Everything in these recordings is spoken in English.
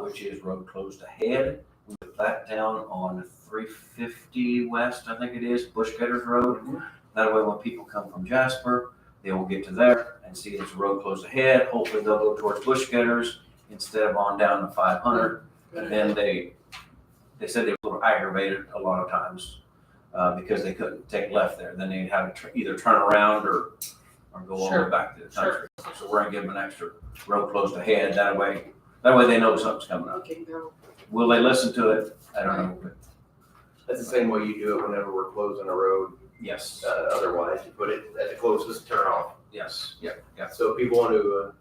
which is road closed ahead. We put that down on 350 West, I think it is, Bush Getters Road. That way when people come from Jasper, they will get to there and see it's a road closed ahead. Hopefully they'll go towards Bush Getters instead of on down to 500. And then they said they were a little aggravated a lot of times because they couldn't take left there. Then they'd have to either turn around or go all the way back to the country. So we're gonna give them an extra road closed ahead. That way they know something's coming up. Okay, no. Will they listen to it? I don't know. But That's the same way you do it whenever we're closing a road. yes, Otherwise, you put it at the closest turn off. yes, yeah. So if people want to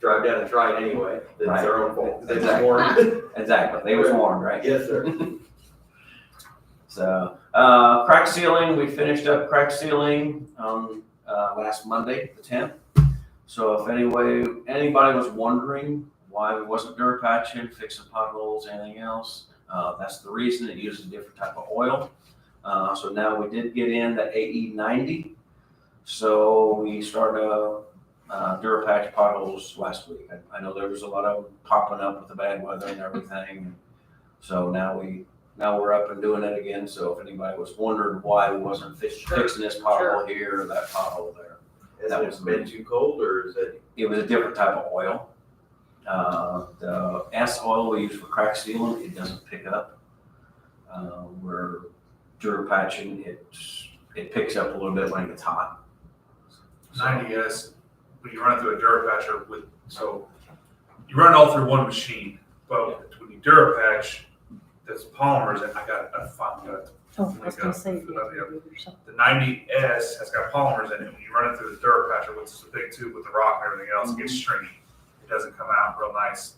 drive down and try it anyway, that's Right. their own fault. They just Exactly. warned. Exactly. They was warned, right? Yes, sir. So, crack sealing, we finished up crack sealing on last Monday, the 10th. So if anybody was wondering why we wasn't dirt patching, fixing potholes, anything else, that's the reason. It uses a different type of oil. So now we did get in the AE90. So we started Durapatch potholes last week. I know there was a lot of them popping up with the bad weather and everything. So now we're up and doing it again. So if anybody was wondering why we wasn't fixing this pothole here or that pothole there, Has it been too cold or is it? it was a different type of oil. The S oil we use for crack sealing, it doesn't pick up. Where Durapatching, it picks up a little bit when it gets hot. 90S, when you run it through a Durapatcher so you run it all through one machine, but when you Durapatch, there's polymers, and I finally got it. Oh, I was gonna say. The 90S has got polymers in it. When you run it through the Durapatcher, which is a big tube with the rock and everything else, it gets stringy. It doesn't come out real nice.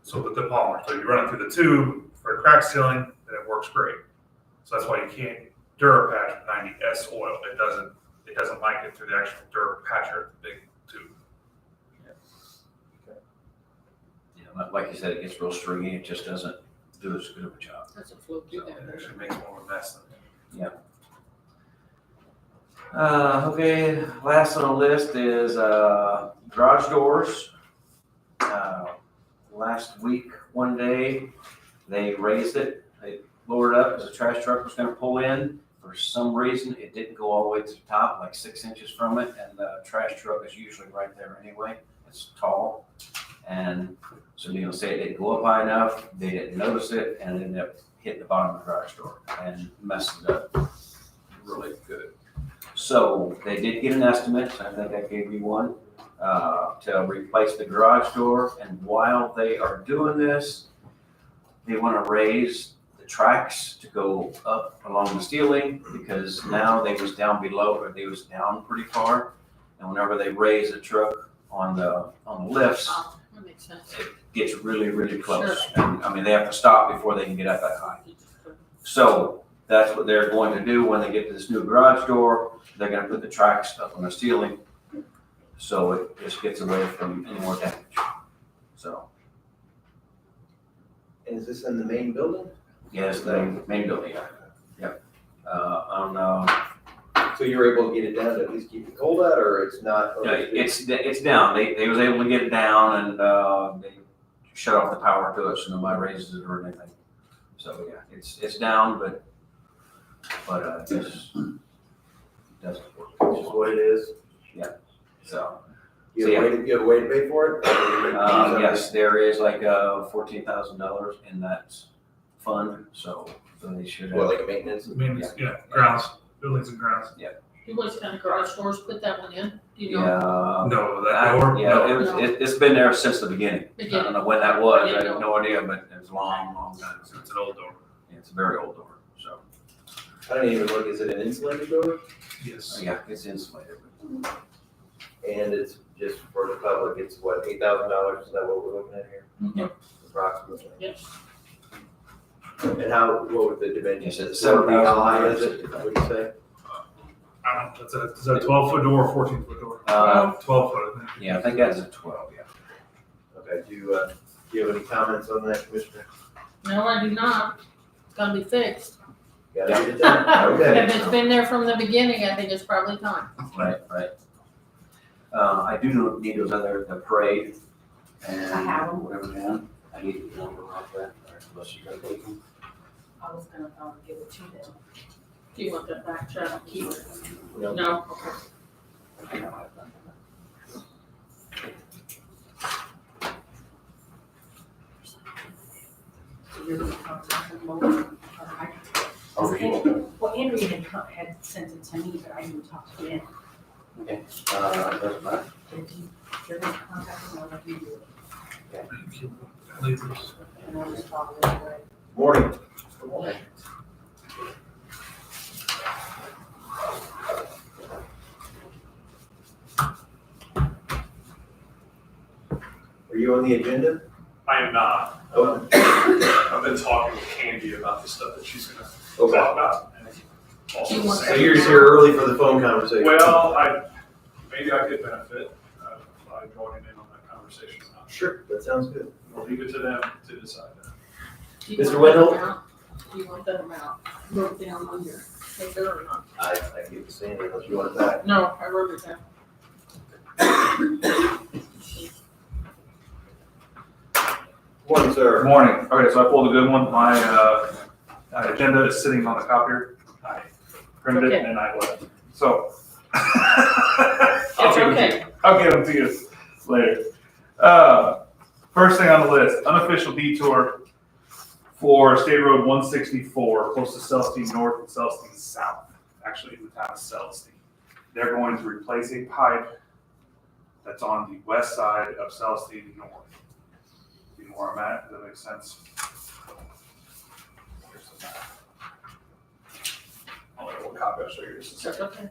So with the polymer, so you run it through the tube for crack sealing, then it works great. So that's why you can't Durapatch with 90S oil. It doesn't like it through the actual Durapatcher, the big tube. Yeah, like you said, it gets real stringy. It just doesn't do as good of a job. That's a flow through It that. actually makes more of a mess than it. Okay, last on the list is garage doors. Last week, one day, they raised it. They lowered it up because the trash truck was gonna pull in. For some reason, it didn't go all the way to the top, like 6 inches from it, and the trash truck is usually right there anyway. It's tall. And so say it didn't go up high enough, they didn't notice it, and it ended up hitting the bottom of the garage door and messed it up really good. So they did get an estimate, I think I gave you one, to replace the garage door. And while they are doing this, they want to raise the tracks to go up along the ceiling, because now they was down below, or they was down pretty far. And whenever they raise the truck on the lifts, Oh, that makes sense. it gets really, really close. And I mean, they have to stop before they can get up that high. So that's what they're going to do when they get to this new garage door. They're gonna put the tracks up on the ceiling, so it just gets away from any more damage. So, And is this in the main building? yes, the main building, yep. So you were able to get it down to at least keep it cold out, or it's not? Yeah, it's down. They was able to get it down, and they shut off the power to it so nobody raises it or anything. So yeah, it's down, but it just doesn't work. Which is what it is. So You have a way to pay for it? yes, there is like $14,000 in that fund, so they should Well, have. like a maintenance? I mean, grounds, buildings and grounds. What kind of garage doors put that one in? Do you know? Yeah. No, that door, Yeah, no. it's been there since the beginning. I don't know when that was. I have no idea, but it was a long, long time. It's an old door. It's a very old door, so. I don't even look, is it an insulated door? Yes. Yeah, it's insulated. And it's just for the public, it's what, $8,000? Is that what we're looking at here? Mhm. Approximately. Yes. And what would the dimensions? Yes, it's How high is 7,000. it, would you say? I don't know, is that a 12-foot door or 14-foot door? 12 foot, I think. Yeah, I think that's a 12, yeah. Okay, do you have any comments on that, Commissioner? No, I do not. It's gotta be fixed. Gotta get it done. Okay. If it's been there from the beginning, I think it's probably time. Right. I do need those other, the parade and I have 'em. whatever, man. I need the number off that, or unless you're gonna take them. I was gonna give it to them. Do you want that back, Chad? Keep it? No. No, okay. I know I've done So you're gonna contact them local. Well, Andrea had sent it to me, but I didn't talk to him. that. Doesn't matter. If you're gonna contact them, I'll let you do it. And I'll just follow it away. Morning. Are you on the agenda? I am not. Oh. I've been talking with Candy about the stuff that she's gonna Okay. talk about. And also Do you want So saying- you're just here early for the phone conversation? Well, maybe I could benefit by joining in on that conversation. I'm not sure. Sure, that sounds good. We'll leave it to them to decide that. Do you Mr. want that Wendell? amount? Do you want that amount wrote down on your paper or not? I get the same unless you want it back. No, I wrote it down. Morning, Good sir. morning. Okay, so I pulled a good one. My agenda is sitting on the copier. I printed it Okay. and I left. So. It's okay. I'll get them to you later. First thing on the list, unofficial detour for State Road 164, close to Celestine North and Celestine South, actually in the town of Celestine. They're going to replace a pipe that's on the west side of Celestine North. You know where I'm at? Does that make sense? Here's the map. I'll let you copy, I'll show you just a That's second.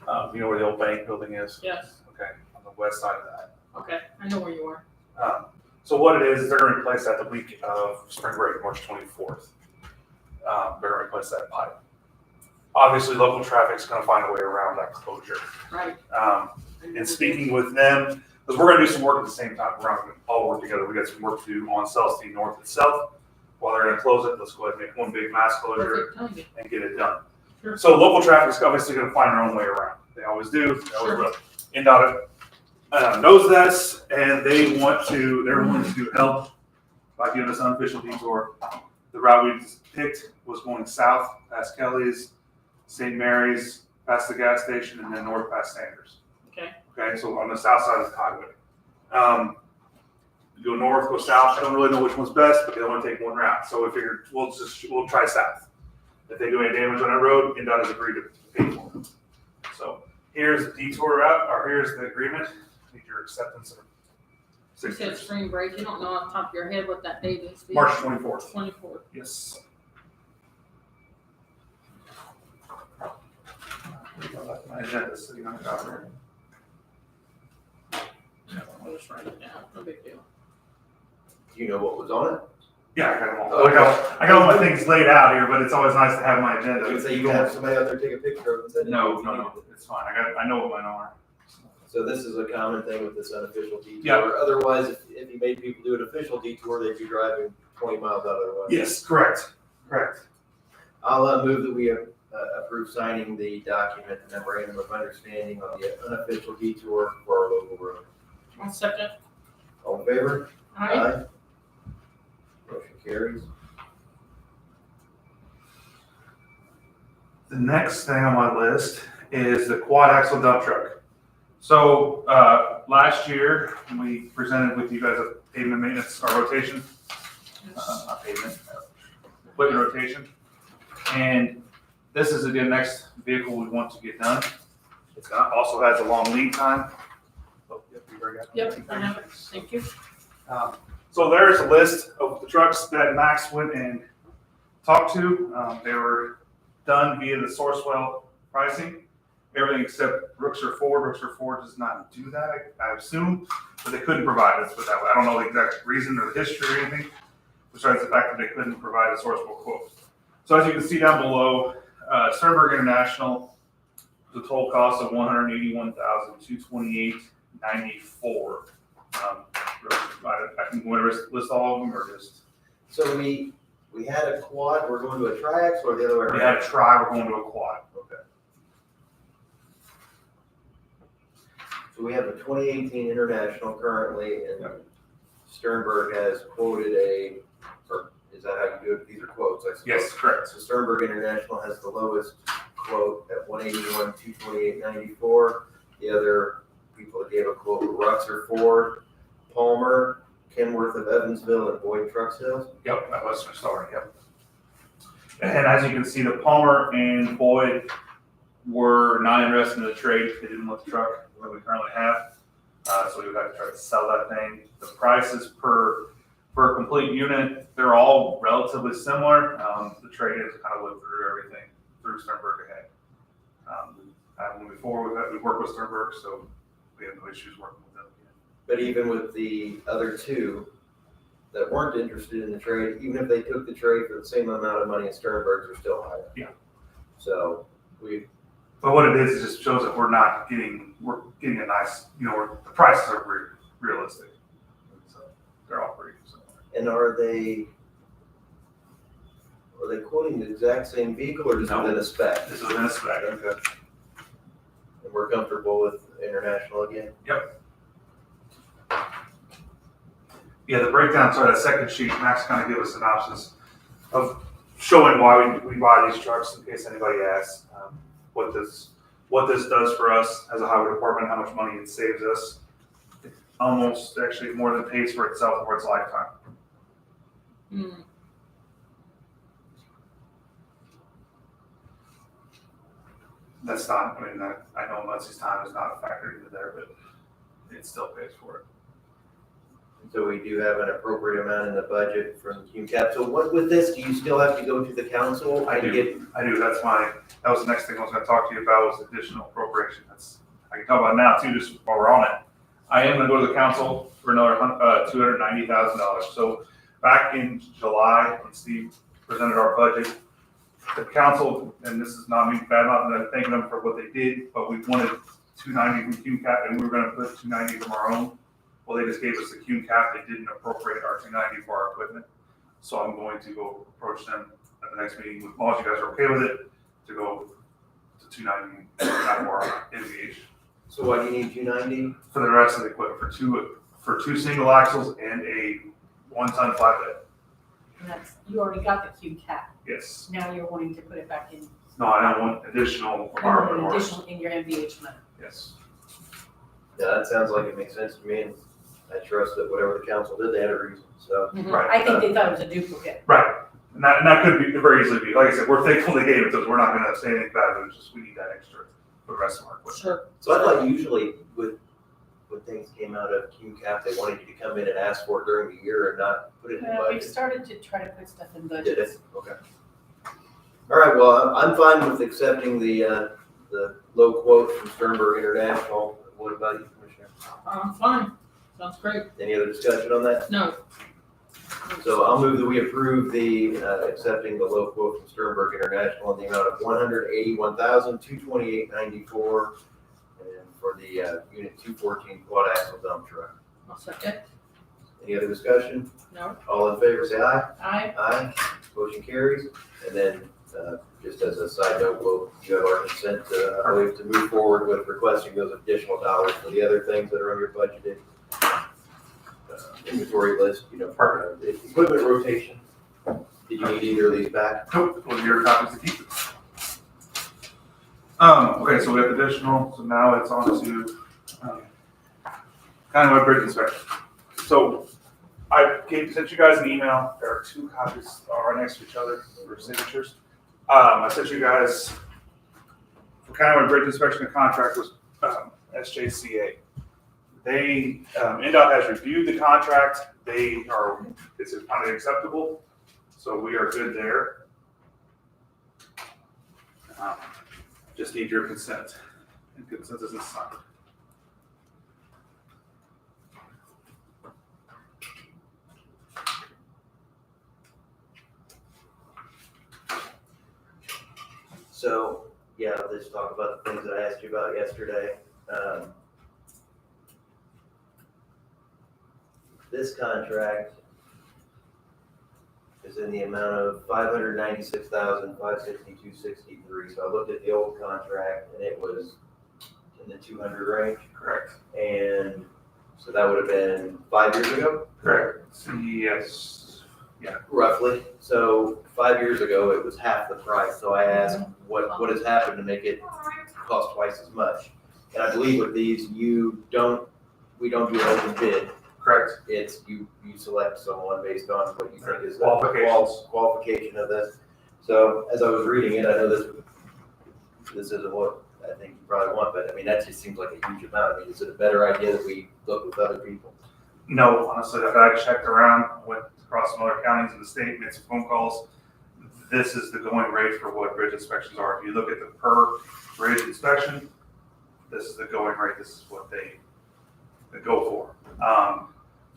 okay. You know where the old bank building is? Yes, Okay, on the west side of that. okay. I know where you are. So what it is they're gonna replace that the week of spring break, March 24th. They're gonna replace that pipe. Obviously, local traffic's gonna find a way around that closure. Right. And speaking with them, because we're gonna do some work at the same time, we're not gonna all work together. We got some work to do on Celestine North itself. While they're gonna close it, let's go ahead and make one big mass closure Perfect timing. and get it done. Sure. So local traffic's obviously gonna find their own way around. They always do, they always will. NDOT knows this, and they're willing to help by giving us an unofficial detour. The route we picked was going south past Kelly's, St. Mary's, past the gas station, and then north past Sanders. Okay. Okay, so on the south side of the highway. Go north, go south. I don't really know which one's best, but they only take one route. So we figured we'll try south. If they do any damage on that road, NDOT has agreed to pay for it. So here's the detour route, or here's the agreement. Need your acceptance of You said spring break. You don't know off the top of your head what that date is. do you? March 24th. 24th. Yes. My agenda's sitting on the cover. I'll just write it down. No big deal. Do you know what was on it? Yeah, I got them all. I got all my things laid out here, but it's always nice to have my I agenda. would say you can have somebody out there take a picture of it and send it. No, it's fine. I know what mine are. So this is a common thing with this unofficial detour. Yeah. Otherwise, if you made people do an official detour, they'd be driving 20 miles out of the way. Yes, correct. I'll move that we approve signing the document, the memorandum of understanding on the unofficial detour for our local road. 1 second. All in favor? All right. Motion carries. The next thing on my list is the quad axle dump truck. So last year, we presented with you guys a pavement maintenance, our rotation, not pavement, equipment rotation. And this is the next vehicle we want to get done. It's also has a long lead time. Oh, yep, you already got it. Yep, I have it. Thank you. So there's a list of the trucks that Max went and talked to. They were done via the Sourcewell pricing. Everything except Brookshire Ford. Brookshire Ford does not do that, I assume, but they couldn't provide us with that. I don't know the exact reason or the history or anything, besides the fact that they couldn't provide a Sourcewell quote. So as you can see down below, Sternberg International, the total cost of $181,228.94. I can list all of them or just. So we had a quad, we're going to a triax or the other way We around? had a try, we're going to a quad. Okay. So we have a 2018 International currently, and Sternberg has quoted or is that how you do it? These are quotes, I suppose. Yes, correct. So Sternberg International has the lowest quote at 181, 228.94. The other people that gave a quote were Ruxer Ford, Palmer, Kenworth of Evansville, and Boyd Truck Sales. Yep, that was my story, yep. And as you can see, the Palmer and Boyd were not interested in the trade. They didn't want the truck that we currently have. So we would have to try to sell that thing. The prices per complete unit, they're all relatively similar. The trade is kind of looked through everything through Sternberg ahead. Moving forward, we work with Sternberg, so we have no issues working with them. But even with the other two that weren't interested in the trade, even if they took the trade for the same amount of money as Sternberg's, are still higher. Yeah. So But what it is, it just shows that we're getting a nice, the prices are realistic. So they're all pretty similar. and are they quoting the exact same vehicle or just No. within a spec? This is within a spec. Okay. And we're comfortable with International again? Yeah, the breakdown, sorry, that second sheet, Max kind of gave a synopsis of showing why we buy these trucks in case anybody asks, what this does for us as a highway department, how much money it saves us. It almost actually more than pays for itself over its lifetime. Hmm. That's not, I know Muncie's time is not a factor into there, but it still pays for it. So we do have an appropriate amount in the budget from QCAP. So what with this, do you still have to go to the council? I and do. get- That was the next thing I was gonna talk to you about was additional appropriation. I can talk about it now too, just while we're on it. I am gonna go to the council for another $290,000. So back in July, when Steve presented our budget, the council, and this is not me bad mouthing them, thanking them for what they did, but we wanted 290 from QCAP and we were gonna put 290 from our own. Well, they just gave us the QCAP, they didn't appropriate our 290 for our equipment. So I'm going to go approach them at the next meeting, as long as you guys are okay with it, to go to 290, not more NVH. So why do you need 290? For the rest of the equipment, for two single axles and a 1-ton flatbed. And that's, you already got the cube cap. Yes. Now you're wanting to put it back in, No, I don't want additional from our an additional in your MVH money. Yes. Yeah, that sounds like it makes sense to me, and I trust that whatever the council did, they had a reason, so. Right. I think they thought it was a duplicate. Right. And that could be very easily be, like I said, we're thankful they gave it to us. We're not gonna say anything bad, but it's just, we need that extra for the rest of our equipment. Sure. So I thought usually when things came out of QCAP, they wanted you to come in and ask for it during the year and not put it in the We've budget. started to try to put stuff in Did budgets. it? Okay. All right, well, I'm fine with accepting the low quote from Sternberg International. What about you, Commissioner? Fine. Sounds great. Any other discussion on that? No. So I'll move that we approve the, accepting the low quote from Sternberg International in the amount of $181,228.94 and for the, Unit 214 quad axle dump truck. I'll second. Any other discussion? No. All in favor, say aye. Aye. Aye. Motion carries. And then, just as a side note, you have our consent, I believe, to move forward with requesting those additional dollars for the other things that are on your budgeted inventory list, equipment rotation. Did you need either of these back? Nope, those are your copies to keep. Okay, so we have additional, so now it's on to, County Bridge inspection. So I sent you guys an email. There are two copies right next to each other for signatures. I sent you guys for County Bridge inspection, the contract was SJCA. They, NDOT has reviewed the contract. It's kind of acceptable. So we are good there. Just need your consent. And consensus is signed. So, yeah, let's talk about the things that I asked you about yesterday. This contract is in the amount of $596,562.63. So I looked at the old contract and it was in the 200 range. Correct. And So that would have been 5 years ago, Correct. Yes. roughly. So 5 years ago, it was half the price. So I asked, what has happened to make it cost twice as much? And I believe with these, we don't do an open bid. Correct. It's you select someone based on what you think is the Qualifications. qualification of this. So as I was reading it, I know this isn't what I think you probably want, but I mean, that just seems like a huge amount. I mean, is it a better idea that we look with other people? No, honestly, I checked around, went across some other counties in the state, made some phone calls. This is the going rate for what bridge inspections are. If you look at the per bridge inspection, this is the going rate. This is what they go for.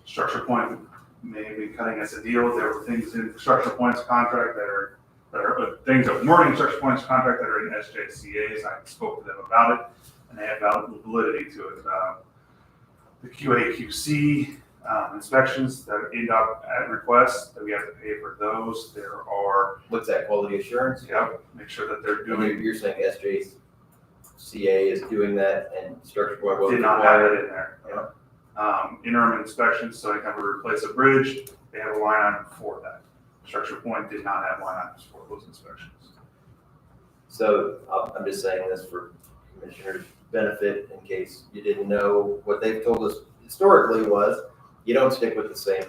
Structure Point may be cutting us a deal. There were things in the Structure Point's contract that are things that weren't in Structure Point's contract that are in SJCA's. I spoke to them about it, and they have validity to it. The QA/QC inspections that are INDOT at request, that we have to pay for those. There are, What's that, quality assurance? make sure that they're And doing, you're saying SJCA is doing that and Structure Point wasn't did not have required? it in there. Interim inspections, so anytime we replace a bridge, they have a line item for that. Structure Point did not have line items for those inspections. So I'm just saying this for commissioners' benefit in case you didn't know. What they've told us historically was you don't stick with the same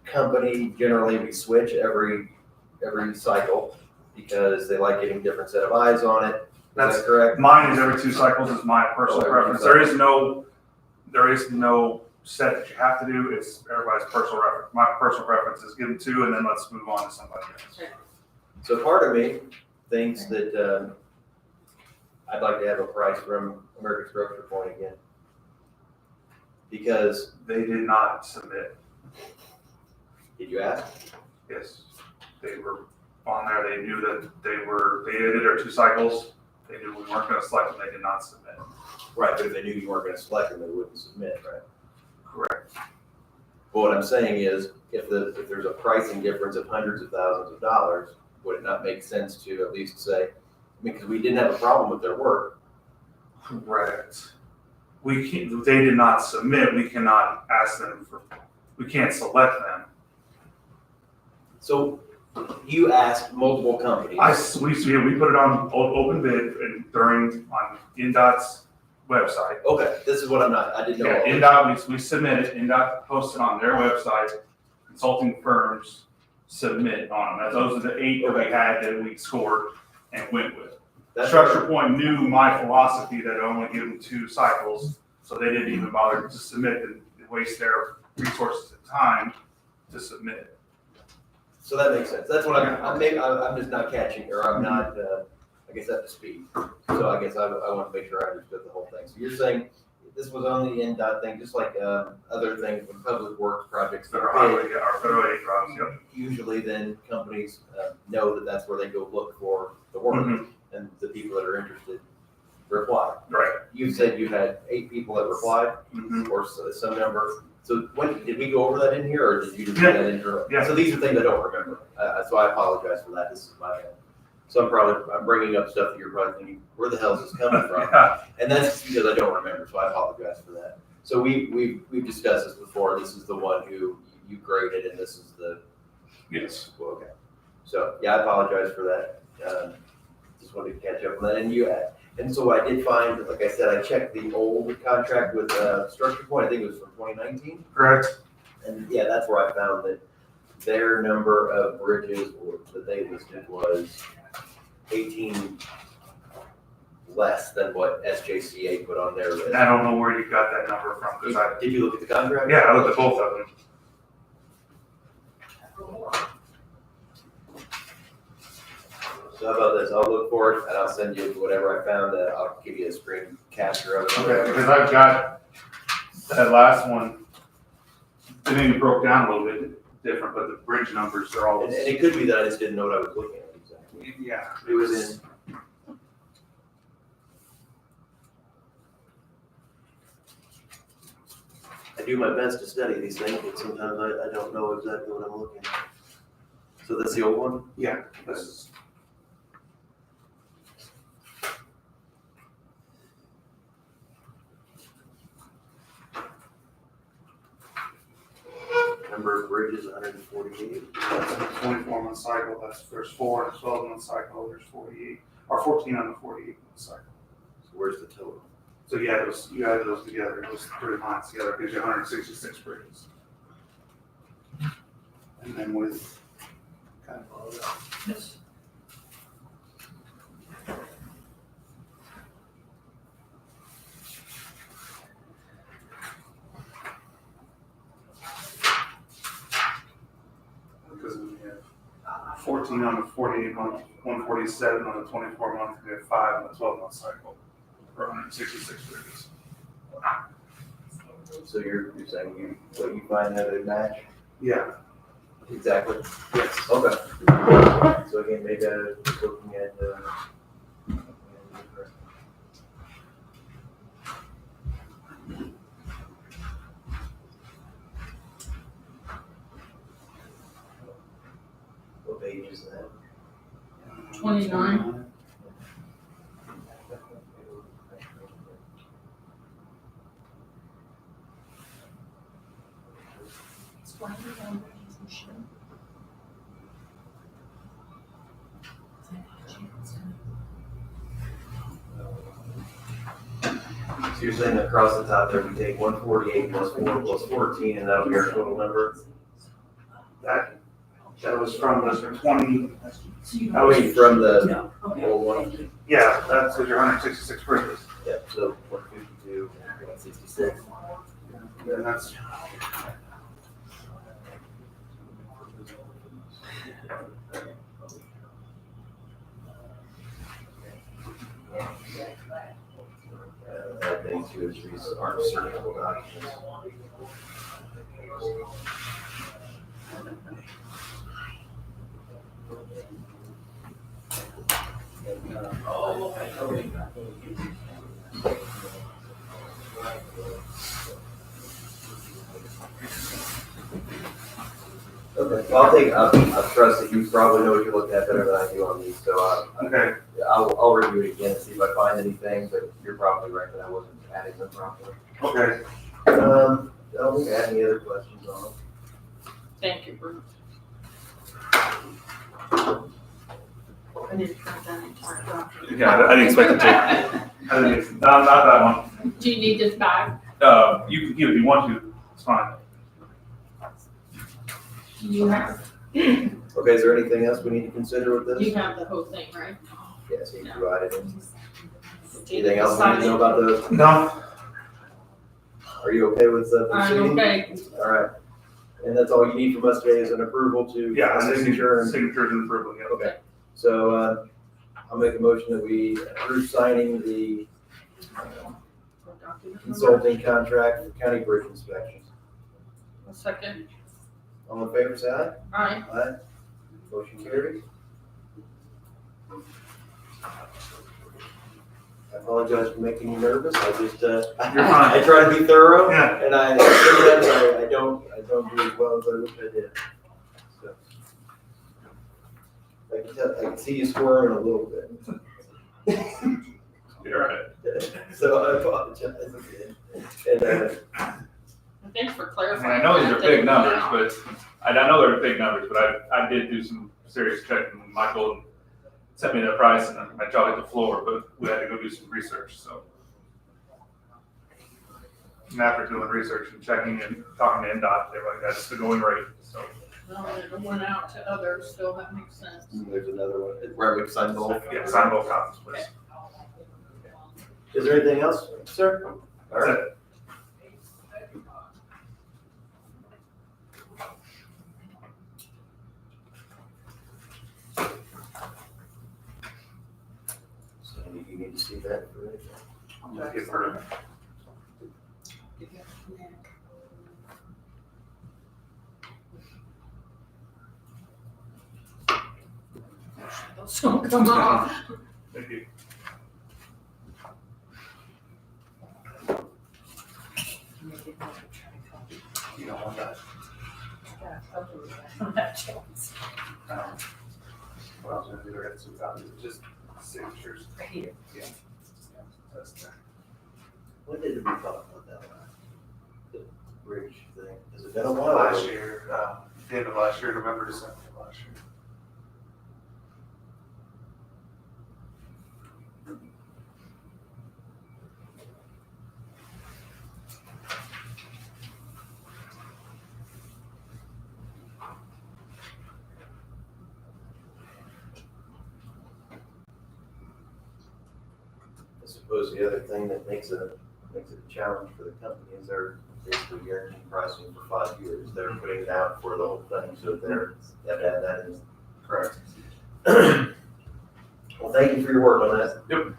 company. Generally, we switch every cycle because they like getting different set of eyes on it. Is That's that correct? Mine is every 2 cycles is my personal every preference. 2 There is no set that you have to do. It's everybody's personal reference. My personal preference is give them 2 and then let's move on to somebody else. So part of me thinks that I'd like to have a price from American Structure Point again. Because, They did not submit. did you ask? Yes, they were on there. They knew that they did their 2 cycles. They knew we weren't going to select them. They did not submit. Right, but if they knew you weren't gonna select them, they wouldn't submit, right? Correct. But what I'm saying is, if there's a pricing difference of hundreds of thousands of dollars, would it not make sense to at least say, because we didn't have a problem with their work. Correct. They did not submit. We cannot ask them we can't select them. So you asked multiple companies. We put it on open bid and on INDOT's website. Okay, this is what I didn't know. Yeah, INDOT, we submitted, INDOT posted on their website, consulting firms submit on them. Those are the 8 that we had that we scored and went with. That's Structure Point knew my philosophy that I only give them 2 cycles, so they didn't even bother to submit and waste their resources and time to submit. So that makes sense. That's what I'm just not catching, or I'm not, I guess, up to speed. So I guess I want to make sure I understood the whole thing. So you're saying this was on the NDOT thing, just like other things when public works projects get Federal bid. highway, our federal aid drops, yep. Usually then companies know that that's where they go look for the work, Mhm. and the people that are interested reply. Right. You said you had 8 people that replied, Mhm. or some number. So when, did we go over that in here, or did you just do Yeah. that in here? Yeah. So these are things I don't remember, so I apologize for that, this is my bad. So I'm bringing up stuff that you're probably thinking, where the hell is this coming from? Yeah. And that's because I don't remember, so I apologize for that. So we've discussed this before, this is the one who you graded, and this is the, Yes. well, okay. So, yeah, I apologize for that. Just wanted to catch up on that, and so I did find, like I said, I checked the old contract with Structure Point, I think it was from 2019. Correct. And yeah, that's where I found that their number of bridges that they listed was 18 less than what SJCA put on their list. I don't know where you got that number from, because Did you look at the contract? I looked at both of them. So how about this, I'll look for it and I'll send you whatever I found, I'll give you a screen capture of it. Okay, because I've got that last one, it maybe broke down a little bit different, but the bridge numbers are all. And it could be that I just didn't know what I was looking at exactly. Yeah. It was in. I do my best to study these things, but sometimes I don't know exactly what I'm looking at. So that's the old one? Yeah, this is. bridge is 148. That's a 24-month cycle, there's 4 on a 12-month cycle, there's 48, or 14 on the 48-month cycle. So where's the total? So you add those together, those 3 lines together, gives you 166 bridges. And then with kind of all that. Yes. Because we have 14 on the 48 month, 147 on the 24 month, we have 5 on the 12-month cycle, for 166 bridges. So you're saying what you find that would match? Yeah, Exactly. yes. Okay. So again, maybe I was looking at, what page is that? 29. So you're saying across the top there, we take 148 plus 4 plus 14, and that'll be our total number? That was from the 20, I mean, from the No, okay. old one? yeah, that's your 166 bridges. Yeah, so 152, 166. And that's, That thing too is aren't searchable documents. Okay, well, I trust that you probably know what you're looking at better than I do on these, so okay, I'll review it again and see if I find anything, but you're probably right that I wasn't adding them properly. okay. I don't think I had any other questions on them. Thank you, Bruce. I need to print that entire document. Yeah, I didn't expect it to. I didn't, not that one. Do you need this back? You can give it if you want to, it's fine. You have, Okay, is there anything else we need to consider with this? you have the whole thing, right? Yes, he provided it. Do you Anything else we need to know about those? No, Are you okay with the I'm proceeding? okay. All right. And that's all you need from us today is an approval to. Yeah, a signature. and- Signatures and approval, yeah. Okay, so, I'll make a motion that we approve signing the consulting contract for county bridge inspections. A second. All in favor, say aye. Aye. Aye. Motion carries. I apologize for making you nervous. I just, You're fine. I try to be thorough. Yeah. And sometimes I don't do as well as I wish I did. So. I can see you squirming a little bit. you're right. So I apologize again. And, Thanks for I mean, clarifying. I know these that. are big numbers, but I know they're big numbers, but I did do some serious checking. Michael sent me that price and my jaw hit the floor, but we had to go do some research, so. And after doing research and checking and talking to NDOT, they're like, that's the going rate, so. No, it went out to others, so that makes sense. there's another one, where we sign both. Yeah, sign both copies, please. Is there anything else, sir? All That's right. it. So you need to see that for anything? Just give her- So come on. Thank you. You don't want that. What I was gonna do, there had some values, just signatures. Right here. Yeah. That's that. When did we talk about that last? The bridge thing? Has it been a while? Last year, the end of last year, November, December of last year. I suppose the other thing that makes it a challenge for the company is they're basically guaranteeing pricing for 5 years. They're putting it out for the whole thing, so they have to add that in. Correct. Well, thank you for your work on that. Yep.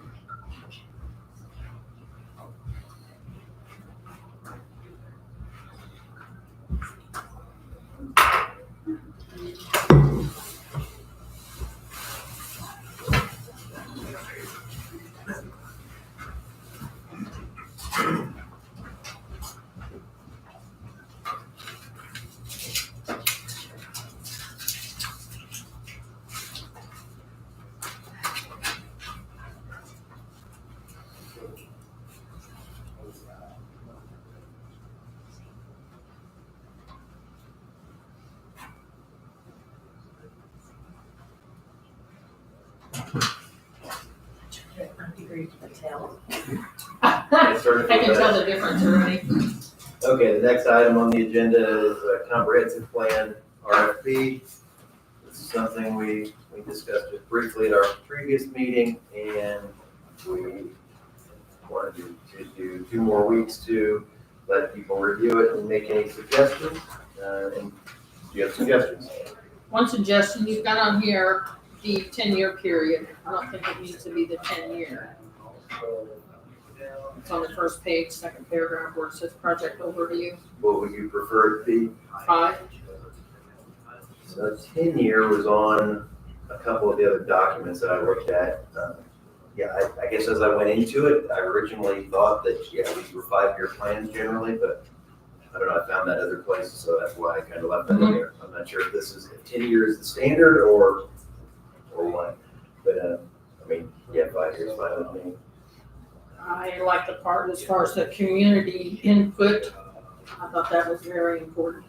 Degree to tell. I Started can with tell that. the difference already. Okay, the next item on the agenda is a comprehensive plan, RFP. This is something we discussed it briefly at our previous meeting, and we wanted to do 2 more weeks to let people review it and make any suggestions. And do you have suggestions? One suggestion, you've got on here the 10-year period. I don't think it needs to be the 10-year. It's on the first page, second paragraph, where it says project overview, What would you prefer it to be? 5. So 10-year was on a couple of the other documents that I looked at. Yeah, I guess as I went into it, I originally thought that, yeah, these were 5-year plans generally, but I don't know, I found that other places, so that's why I kind of left that in there. I'm not sure if this is, if 10 years is the standard or what, but, I mean, yeah, 5 years, fine with me. I like the part as far as the community input. I thought that was very important.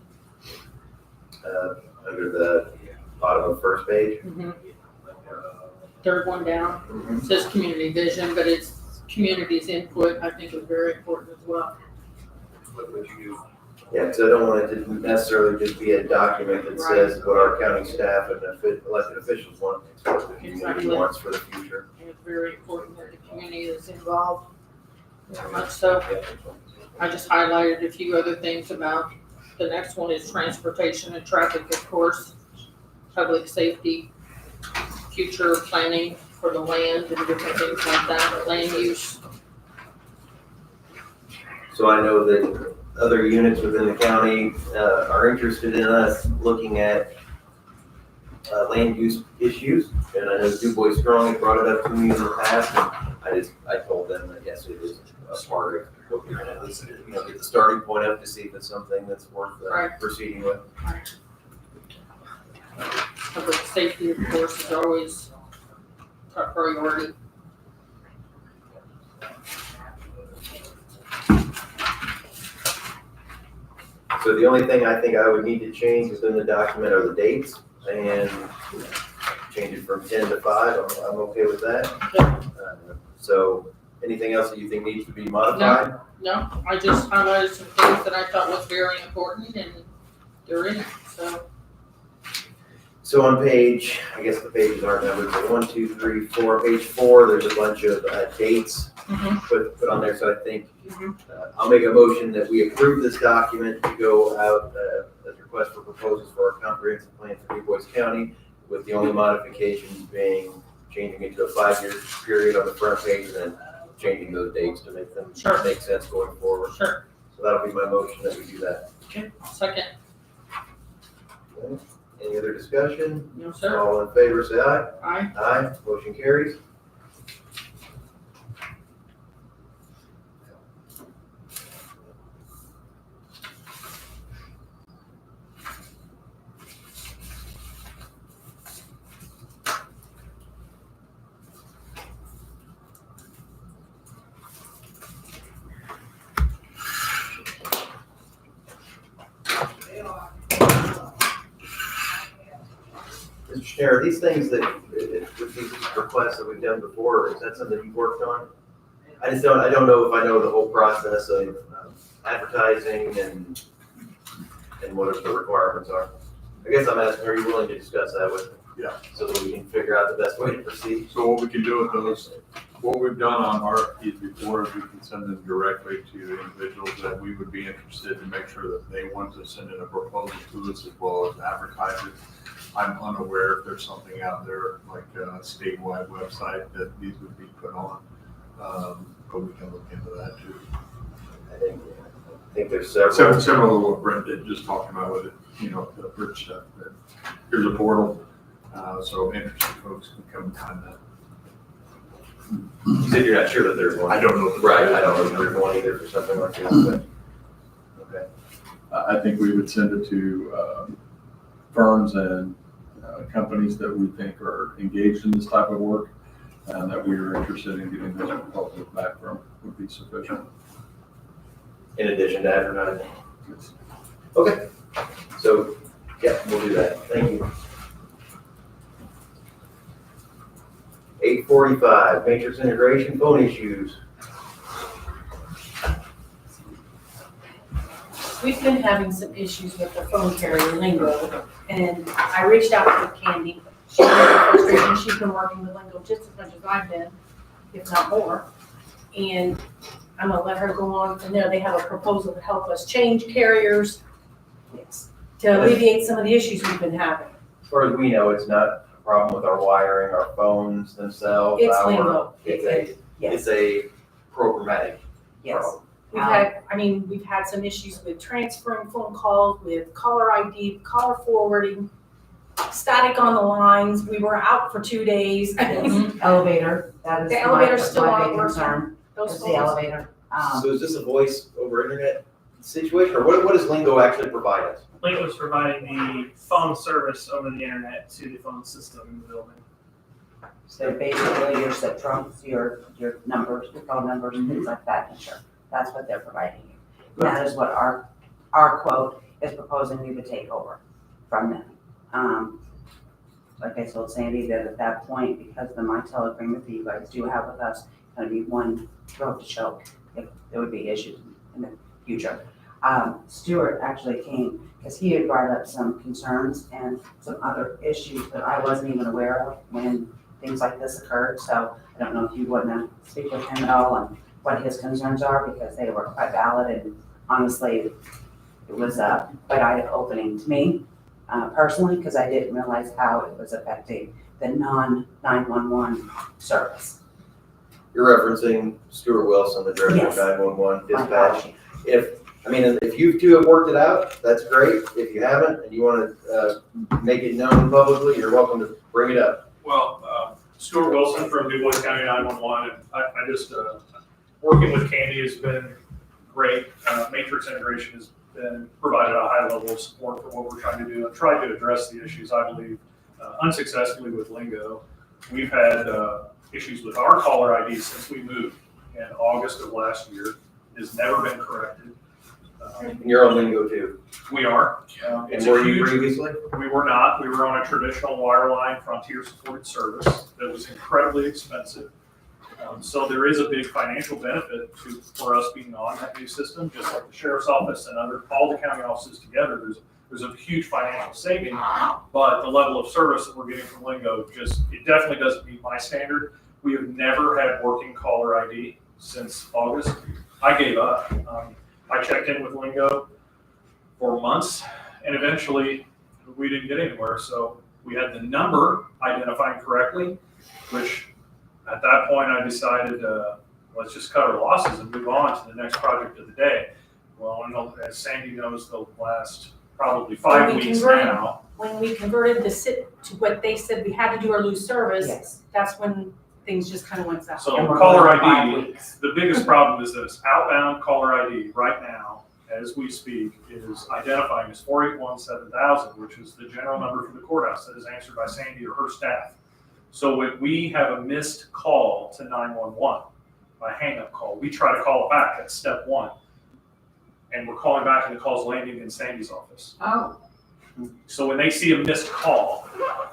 Under the bottom of the first page. Third one down, it says community vision, but it's community's input, I think is very important as well. What would you do? Yeah, because I don't want it to necessarily just be a document that says what our county staff and elected officials want, it's what the community Exactly. wants for the future. And it's very important that the community is involved, very much so. I just highlighted a few other things about, the next one is transportation and traffic, of course, public safety, future planning for the land and different things like that, land use. So I know that other units within the county are interested in us looking at land use issues. And I know Du Bois Strong had brought it up to me in the past, and I told them that yes, it is a part of what we're gonna at least, get the starting point up to see if it's something that's worth Right. proceeding with. Public safety, of course, is always top priority. So the only thing I think I would need to change within the document are the dates, and change it from 10 to 5, I'm okay with that. So anything else that you think needs to be modified? No, I just highlighted some things that I thought was very important and they're in it, so. So on page, I guess the pages aren't numbered, but 1, 2, 3, 4, page 4, there's a bunch of dates put on there, so I think I'll make a motion that we approve this document to go out as a request for proposals for our comprehensive plan for Du Bois County, with the only modifications being changing it to a 5-year period on the front page and then changing those dates to make them Sure. make sense going forward. Sure, So that'll be my motion that we do that. second, Okay. Any other discussion? no, sir, All in favor, say aye. aye. Aye, motion carries. Mr. Schneider, these things that, with these requests that we've done before, is that something you've worked on? I don't know if I know the whole process of advertising and what the requirements are. I guess I'm asking, are you willing to discuss that with me? Yeah. So that we can figure out the best way to proceed? So what we can do with those, what we've done on RFPs before is we can send them directly to individuals that we would be interested to make sure that they want to send in a proposal to us as well as advertise it. I'm unaware if there's something out there like a statewide website that these would be put on, but we can look into that too. I think there's several. Similar to what Brent did, just talking about with it, the bridge stuff. But here's a portal, so interested folks can come and find that. You said you're not sure that there's one. I don't know if Right, I don't know if there's one either for something like this, but, okay. I think we would send it to firms and companies that we think are engaged in this type of work and that we are interested in getting those proposals back from would be sufficient. In addition to advertising. Okay, so, yeah, we'll do that. Thank you. 8:45, matrix integration, phone issues. We've been having some issues with the phone carrier Lingo, and I reached out to Candy. She's very frustrated. She's been working with Lingo just as much as I've been, if not more. And I'm gonna let her go on from there. They have a proposal to help us change carriers. Yes. To alleviate some of the issues we've been having. As far as we know, it's not a problem with our wiring, our phones themselves. It's Lingo. It's Yes, a programmatic yes. problem. We've had some issues with transferring phone calls, with caller ID, caller forwarding, static on the lines. We were out for 2 days. Elevator, that is The elevator's still my on big working. concern, Those is the phones, elevator. So is this a voice over internet situation, or what does Lingo actually provide us? Lingo is providing the phone service over the internet to the phone system in the building. So basically your SIP trunks, your numbers, your phone numbers, things like that, and sure, that's what they're providing you. That is what our quote is proposing you to take over from them. Like I told Sandy that at that point, because the MyTel agreement that you guys do have with us, gonna be one throat to choke if there would be issues in the future. Stuart actually came, because he had brought up some concerns and some other issues that I wasn't even aware of when things like this occurred, so I don't know if you want to speak with him at all on what his concerns are, because they were quite valid, and honestly, it was quite eye-opening to me, personally, because I didn't realize how it was affecting the non-911 service. You're referencing Stuart Wilson, the director of Yes. 911 My dispatch. apologies. If you two have worked it out, that's great. If you haven't, and you want to make it known publicly, you're welcome to bring it up. Well, Stuart Wilson from DuBois County 911, and I just, working with Candy has been great. Matrix integration has been provided a high level of support for what we're trying to do and tried to address the issues, I believe, unsuccessfully with Lingo. We've had issues with our caller ID since we moved in August of last year. It has never been corrected. And you're on Lingo too. We are. And It's were a you huge. previously? We were not. We were on a traditional wireline Frontier supported service that was incredibly expensive. So there is a big financial benefit for us being on that new system, just like the sheriff's office and all the county offices together. There's a huge financial saving, but the level of service that we're getting from Lingo it definitely doesn't meet my standard. We have never had working caller ID since August. I gave up. I checked in with Lingo for months, and eventually we didn't get anywhere. So we had the number identifying correctly, which at that point I decided, let's just cut our losses and move on to the next project of the day. Well, as Sandy knows, the last probably 5 weeks now. When we converted the SIP to what they said we had to do or lose service, Yes. that's when things just kind of went south. So And we're caller going 5 ID, weeks. the biggest problem is this outbound caller ID right now, as we speak, is identifying as 481-7000, which is the general number for the courthouse that is answered by Sandy or her staff. So when we have a missed call to 911, a hang-up call, we try to call it back. That's step one. And we're calling back and the call's landing in Sandy's office. Oh. So when they see a missed call,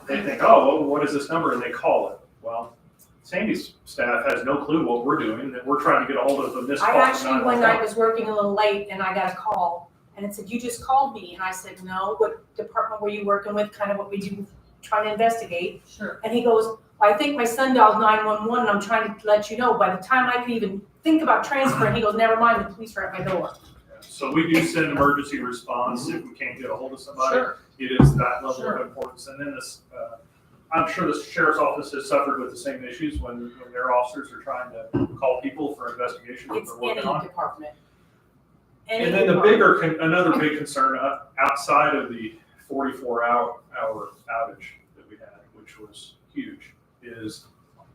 they think, oh, well, what is this number? And they call it. Well, Sandy's staff has no clue what we're doing, that we're trying to get a hold of the missed call. I actually, one night was working a little late and I got a call and it said, you just called me. And I said, no, what department were you working with? Kind of what we do, trying to investigate. Sure. And he goes, well, I think my son dialed 911 and I'm trying to let you know. By the time I could even think about transferring, he goes, never mind, the police are at my door. So we do send emergency response if we can't get a hold of somebody. Sure. It is that level Sure. of importance. And then this, I'm sure the sheriff's office has suffered with the same issues when their officers are trying to call people for investigation that It's they're working any on. department. And then the bigger, another big concern outside of the 44-hour outage that we had, which was huge, is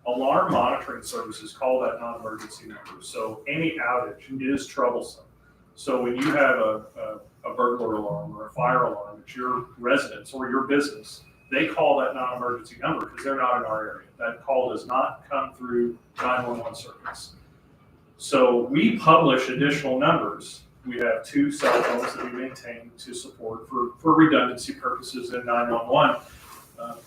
alarm monitoring services call that non-emergency number. So any outage is troublesome. So when you have a burglar alarm or a fire alarm at your residence or your business, they call that non-emergency number because they're not in our area. That call does not come through 911 circuits. So we publish additional numbers. We have 2 cell phones that we maintain to support for redundancy purposes in 911.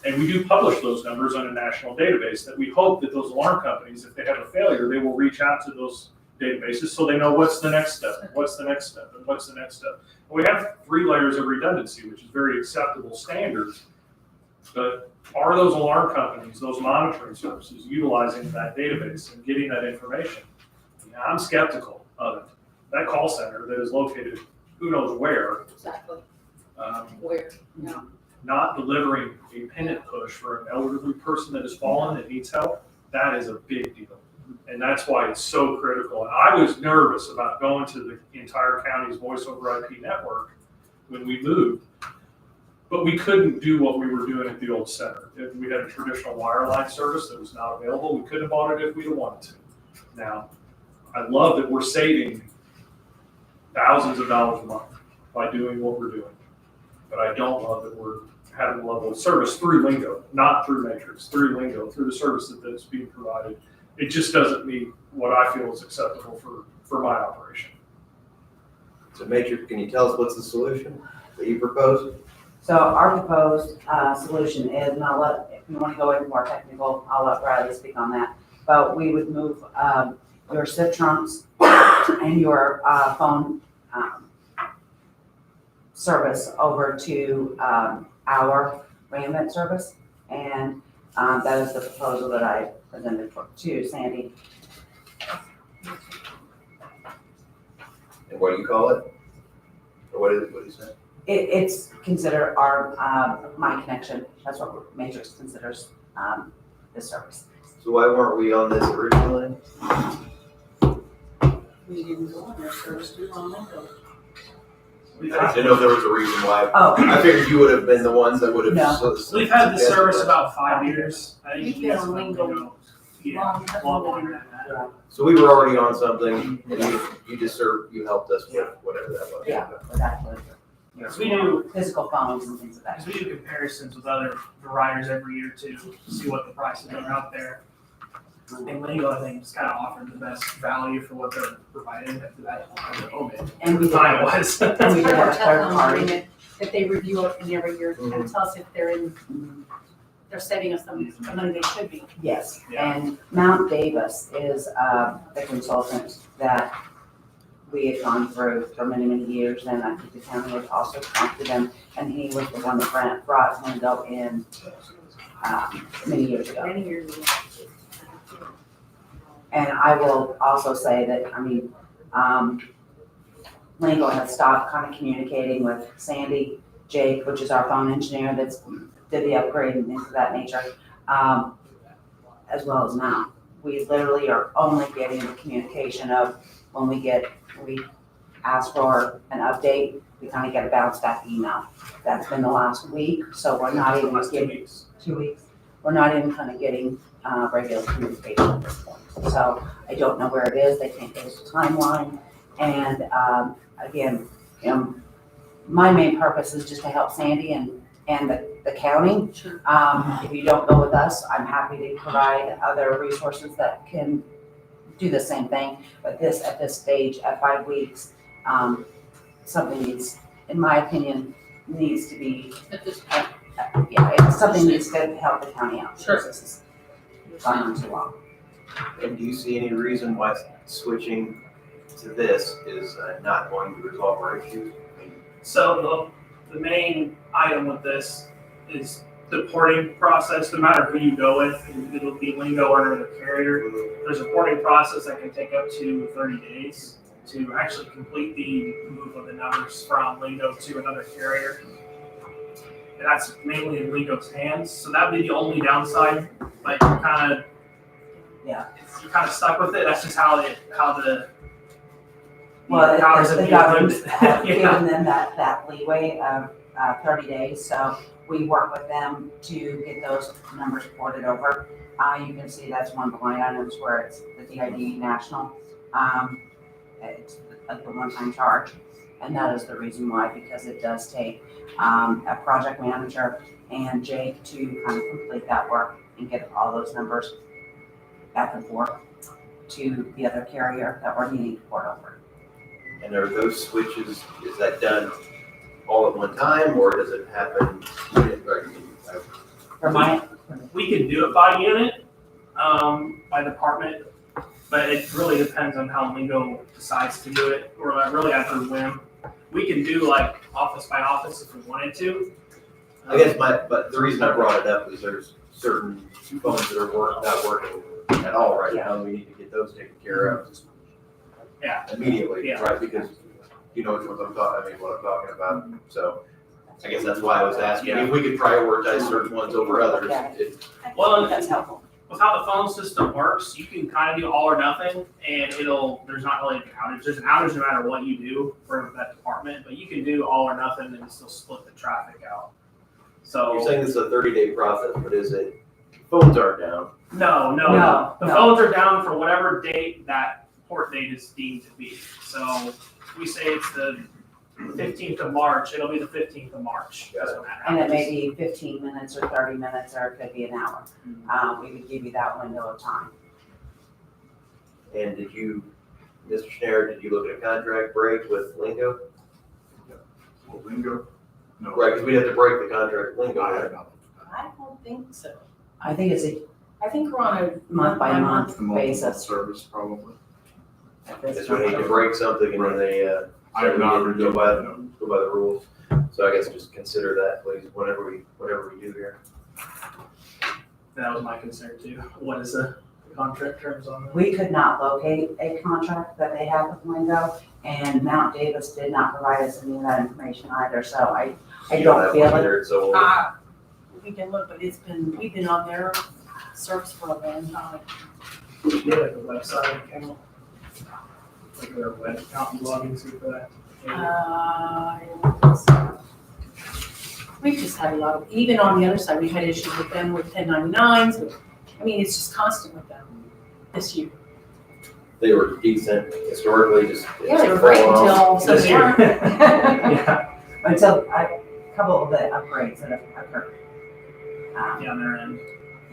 And we do publish those numbers on a national database that we hope that those alarm companies, if they have a failure, they will reach out to those databases so they know what's the next step, and what's the next step, and what's the next step. We have 3 layers of redundancy, which is very acceptable standards. But are those alarm companies, those monitoring services, utilizing that database and getting that information? Yeah, I'm skeptical of it. That call center that is located, who knows where, Exactly. um, Where? Yeah. not delivering a pennant push for an elderly person that has fallen and needs help, that is a big deal. And that's why it's so critical. And I was nervous about going to the entire county's voice over IP network when we moved. But we couldn't do what we were doing at the old center. If we had a traditional wireline service that was not available, we couldn't have bought it if we'd wanted to. Now, I love that we're saving thousands of dollars a month by doing what we're doing. But I don't love that we're having a level of service through Lingo, not through Matrix, through Lingo, through the service that's being provided. It just doesn't meet what I feel is acceptable for my operation. So Matrix, can you tell us what's the solution that you propose? So our proposed solution is, and I'll let, if you want to go into more technical, I'll let Bradley speak on that. But we would move your SIP trunks and your phone service over to our Reinvent service. And that is the proposal that I presented to Sandy. And what do you call it? Or what do you say? It's considered our My Connection. That's what Matrix considers this service. So why weren't we on this originally? We didn't go on their service, we were on Lingo. I didn't know if there was a reason why. Oh, I figured you would have been the ones that would have. No. We've had the service about 5 years. I think We've been you guys on have Lingo Yeah, long longer than that. So we were already on something, and you helped us with whatever that was. yeah, exactly. Because we do, Physical phones and things of that. because we do comparisons with other providers every year too, to see what the prices are out there. And Lingo, I think, is kind of offering the best value for what they're providing at that moment. And At we the did time it have, was. and we did have a third party. Agreement that they review it every year and tell us if they're saving us some money they should be. Yes, Yeah. and Mount Davis is the consultant that we had gone through for many, many years, and I think the county had also talked to them, and he was the one that brought Lingo in many years ago. Many years ago. And I will also say that, I mean, Lingo has stopped kind of communicating with Sandy, Jake, which is our phone engineer that's did the upgrade and things of that nature, as well as now. We literally are only getting the communication of when we ask for an update, we kind of get a bounce back email. That's been the last week, so we're not even Last 2 getting, weeks. 2 weeks, we're not even kind of getting regular communication at this point. So I don't know where it is, they can't give us a timeline, and again, my main purpose is just to help Sandy and the county. Sure. If you don't go with us, I'm happy to provide other resources that can do the same thing, but at this stage, at 5 weeks, something needs, in my opinion, needs to be At this Yeah, it's something that's gonna help the county out. Sure. This has gone on too long. And do you see any reason why switching to this is not going to resolve our issues? So the main item with this is the porting process, no matter who you go with, it'll be Lingo or another carrier. There's a porting process that can take up to 30 days to actually complete the move of the numbers from Lingo to another carrier. And that's mainly in Lingo's hands, so that'd be the only downside, like you're kind of, Yeah. you're kind of stuck with it, that's just how the Well, powers the that be government do. have Yeah. given them that leeway of 30 days, so we work with them to get those numbers ported over. You can see that's one of the line items where it's the DID national. It's like the one-time charge, and that is the reason why, because it does take a project manager and Jake to kind of complete that work and get all those numbers back and forth to the other carrier that we're needing to port over. And are those switches, is that done all at one time, or does it happen? For my, We can do it by unit, by department, but it really depends on how Lingo decides to do it, or really at their whim. We can do like office by office if we wanted to. I guess but the reason I brought it up is there's certain phones that are not working at all right now, and we need to get those taken care of. Yeah. Immediately, Yeah. right, because you know what I'm talking about, so I guess that's why I was asking, if we could prioritize certain ones over others. Yeah. Well, that's helpful. with how the phone system works, you can kind of do all or nothing, and there's not really an outage. There's an outage no matter what you do for that department, but you can do all or nothing and still split the traffic out. So. You're saying this is a 30-day process, but is it, phones aren't down? No. The No. phones are down for whatever date that port date is deemed to be. So if we say it's the 15th of March, it'll be the 15th of March. Got it. That's when that And it may happens. be 15 minutes or 30 minutes, or it could be an hour. We would give you that window of time. And did you, Mr. Schneider, did you look at a contract break with Lingo? Lingo? No. Right, because we'd have to break the contract with Lingo, I right? have not. I don't think so. I think it's a I think we're on a month by month The multiple basis. service probably. at this Because we need to point. break something and then they, I have we not didn't reviewed go that. by the rules. So I guess just consider that, please, whatever we do here. That was my concern too. What is the contract terms on that? We could not locate a contract that they have with Lingo, and Mount Davis did not provide us any of that information either, so I You don't have feel one it. either, so We can look, but we've been on their service for a long time. Yeah, like a website account. Like their web account and login to for that. We've just had a lot of, even on the other side, we've had issues with them with 1099s. I mean, it's just constant with them this year. they were decent historically, just. Yeah, they were great until some This year. weren't. Yeah, Until a couple of the upgrades that have occurred. on their end.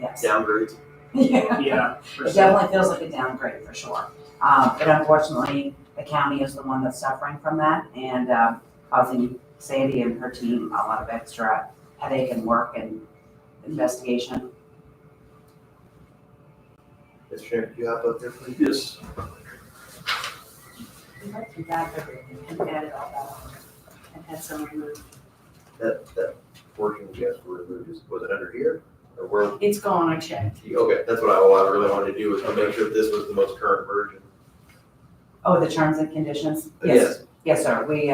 Yes. Downgrades. Yeah. Yeah. for It sure. definitely feels like a downgrade for sure. But unfortunately, the county is the one that's suffering from that and causing Sandy and her team a lot of extra headache and work and investigation. Mr. Chairman, could you hop up there, please? Yes. We went through that everything and added all that on and had some removed. That portion you guys were removed, was it under here? Or where? It's gone, I checked. Okay, that's what I really wanted to do, was to make sure this was the most current version. Oh, the terms and conditions? Yes, sir. We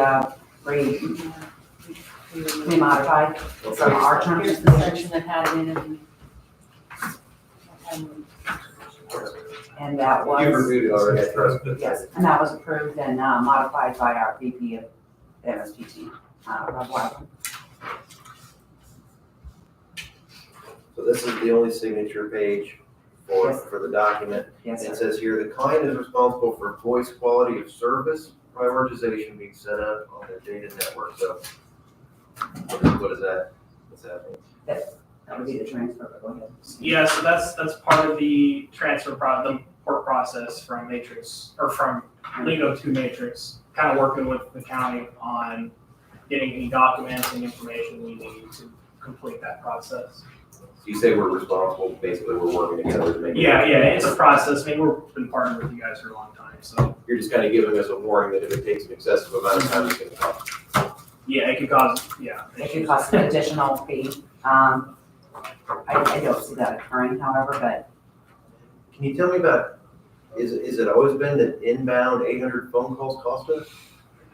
modified from our terms Here's and the conditions. section that had it in it. And that You was, reviewed it already, I trust. yes, and that was approved and modified by our VP of the MSP team, Rob Wyland. So this is the only signature page Yes. for the document. Yes, It sir. says here, the client is responsible for voice quality of service prioritization being set up on their data network, so what is that? What's happening? That would be the transfer, but go ahead. Yeah, so that's part of the transfer the port process from Matrix, or from Lingo to Matrix. Kind of working with the county on getting any documents and information we need to complete that process. So you say we're responsible, basically we're working together to make it. Yeah, it's a process. I mean, we've been partnering with you guys for a long time, so, You're just kind of giving us a warning that if it takes an excessive amount of time, it's gonna cost. yeah, it could cause, yeah. It could cost an additional fee. I don't see that occurring, however, but Can you tell me about, is it always been that inbound 800 phone calls cost us?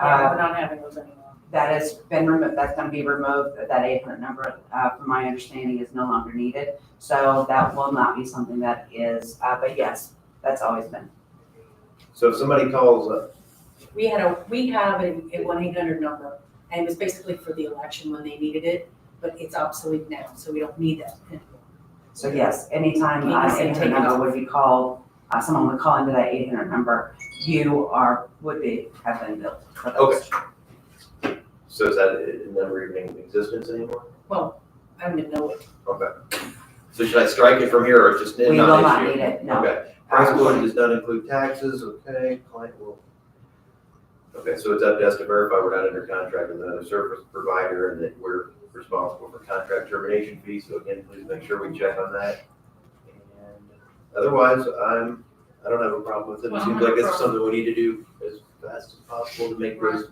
Yeah, we're not having those anymore. that has been removed, that's gonna be removed, that 800 number, from my understanding, is no longer needed. So that will not be something that is, but yes, that's always been. So if somebody calls up, We have a 1-800 number, and it was basically for the election when they needed it, but it's obsolete now, so we don't need that anymore. So yes, anytime You can say 800 take it number off. would be called, someone would call into that 800 number, have been billed for those. Okay. So is that number even in existence anymore? Well, I don't even know it. Okay. So should I strike it from here or just We will not not issue? need it, no. Okay. Price quote does not include taxes, okay, client will. Okay, so it's up to us to verify we're not under contract with another service provider and that we're responsible for contract termination fees. So again, please make sure we check on that. And otherwise, I don't have a problem with it. It seems like it's something we need to do as fast as possible to make those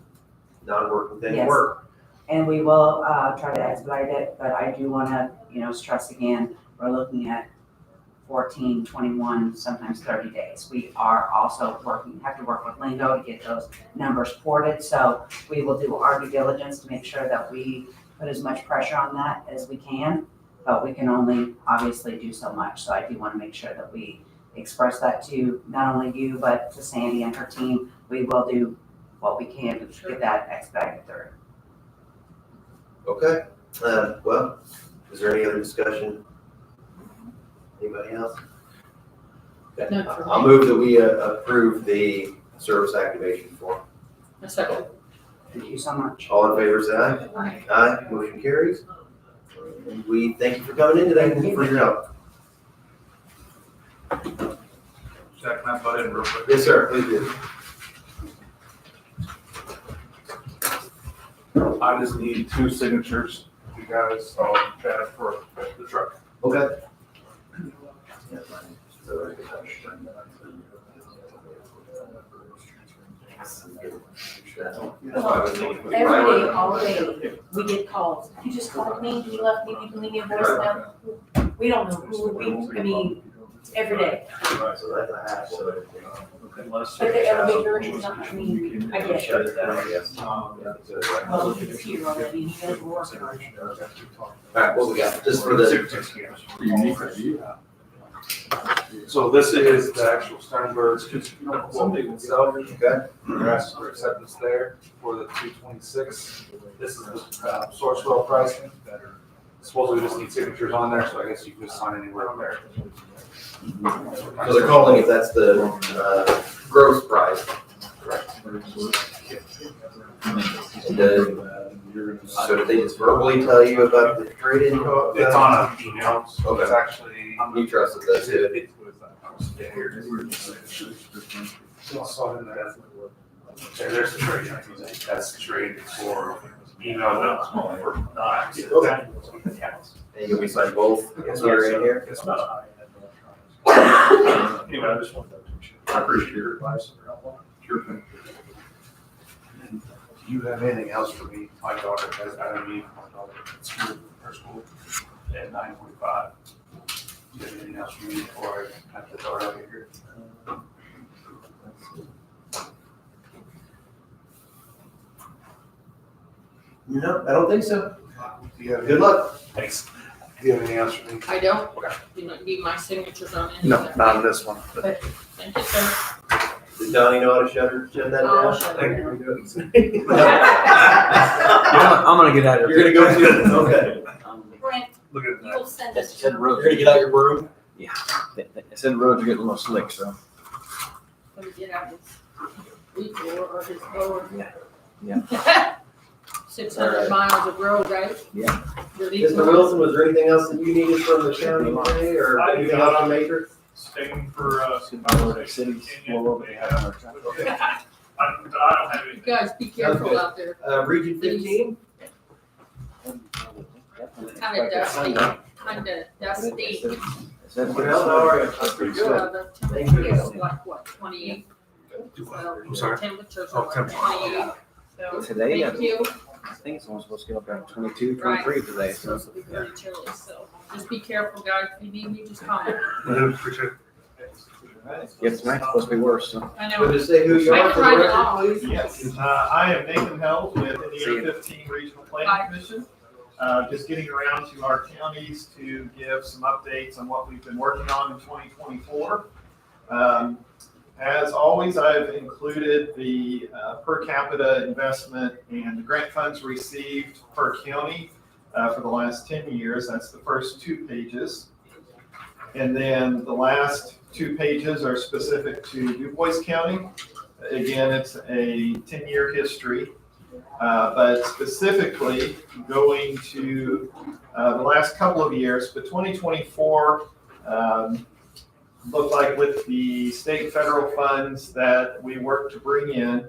non-working things Yes. work. And we will, try to expedite it, but I do wanna, stress again, we're looking at 14, 21, sometimes 30 days. We are also have to work with Lingo to get those numbers ported, so we will do our due diligence to make sure that we put as much pressure on that as we can, but we can only obviously do so much, so I do wanna make sure that we express that to not only you, but to Sandy and her team. We will do what we can to get that expedited through. Okay, well, is there any other discussion? Anybody else? Okay. Not for I'll me. move that we approve the service activation form. A second. Thank you so much. All in favor, say aye. Aye. Aye, motion carries. And we thank you for coming in today and for your help. Jack, can I butt in real quick? Yes, sir, please do. I just need 2 signatures, you guys, all that for the truck. Okay. Every day, all day, we get calls. You just called me, you left me, you can leave me a voicemail. We don't know who, every day. So that's a hash, so. But the elevator is not, I get it. Yes. Well, he's here already, he does work on it. All right, what we got, just for the, Unique idea. So this is the actual Sternberg's quote itself. okay, You're asking for acceptance there for the 226. This is the Sourcewell pricing. Supposedly we just need signatures on there, so I guess you can just sign anywhere on there. so they're calling if that's the, gross price. And, so did they just verbally tell you about the trade-in cost? It's on an email, so it's Okay. actually. You trusted this, too. Yeah, here it is. Saw it in there. Okay, there's the trade. That's the trade for email notes for not. Okay. And you'll be signing both here and here? It's not. Anyway, I just wanted to, I appreciate your advice. Sure thing. Do you have anything else for me? My daughter has, I don't need my daughter at school, her school, at 9:45. Do you have anything else for me before I have to start out here? No, I don't think so. Do you have Good luck. Thanks. Do you have anything else for me? I don't. Okay. You don't need my signatures on it. No, not on this one. but- Thank you, sir. Did Donnie know how to shut that I'll down? shut Thank it you. down. I'm gonna get out of You're gonna go to, okay. Brent, Look at that. you'll send That's us. said You're roads. gonna get out your broom? They said the roads are getting a little slick, so. Let me get out his weed blower or his blower. Yeah. 600 miles of road, right? Yeah. Your lead Mr. blower. Wilson, was there anything else that you needed from the county today, or anything else on Matrix? Staying for, Cities all over, they have on our traffic. I don't have You anything. guys be careful out there. Region 15? Kinda dusty, kinda dusty. Well, how are you? Thank you. Like what, 28? I'm sorry? Temperatures Oh, are like 28. So, Today, thank you. I think it's only supposed to get up around 22, Right. 23 today, It's so. supposed to be very chilly, so just be careful, guys. If you need me, just call me. Appreciate it. Yeah, tonight's supposed to be worse, so. I Good know. to say who you I are can for the write it record, off. please. Yes, I am Nathan Held with See Indiana you. 15 Regional Hi. Planning Commission. Just getting around to our counties to give some updates on what we've been working on in 2024. As always, I've included the per capita investment and the grant funds received per county for the last 10 years. That's the first 2 pages. And then the last 2 pages are specific to Du Bois County. Again, it's a 10-year history, but specifically going to the last couple of years, but 2024 looked like with the state and federal funds that we worked to bring in,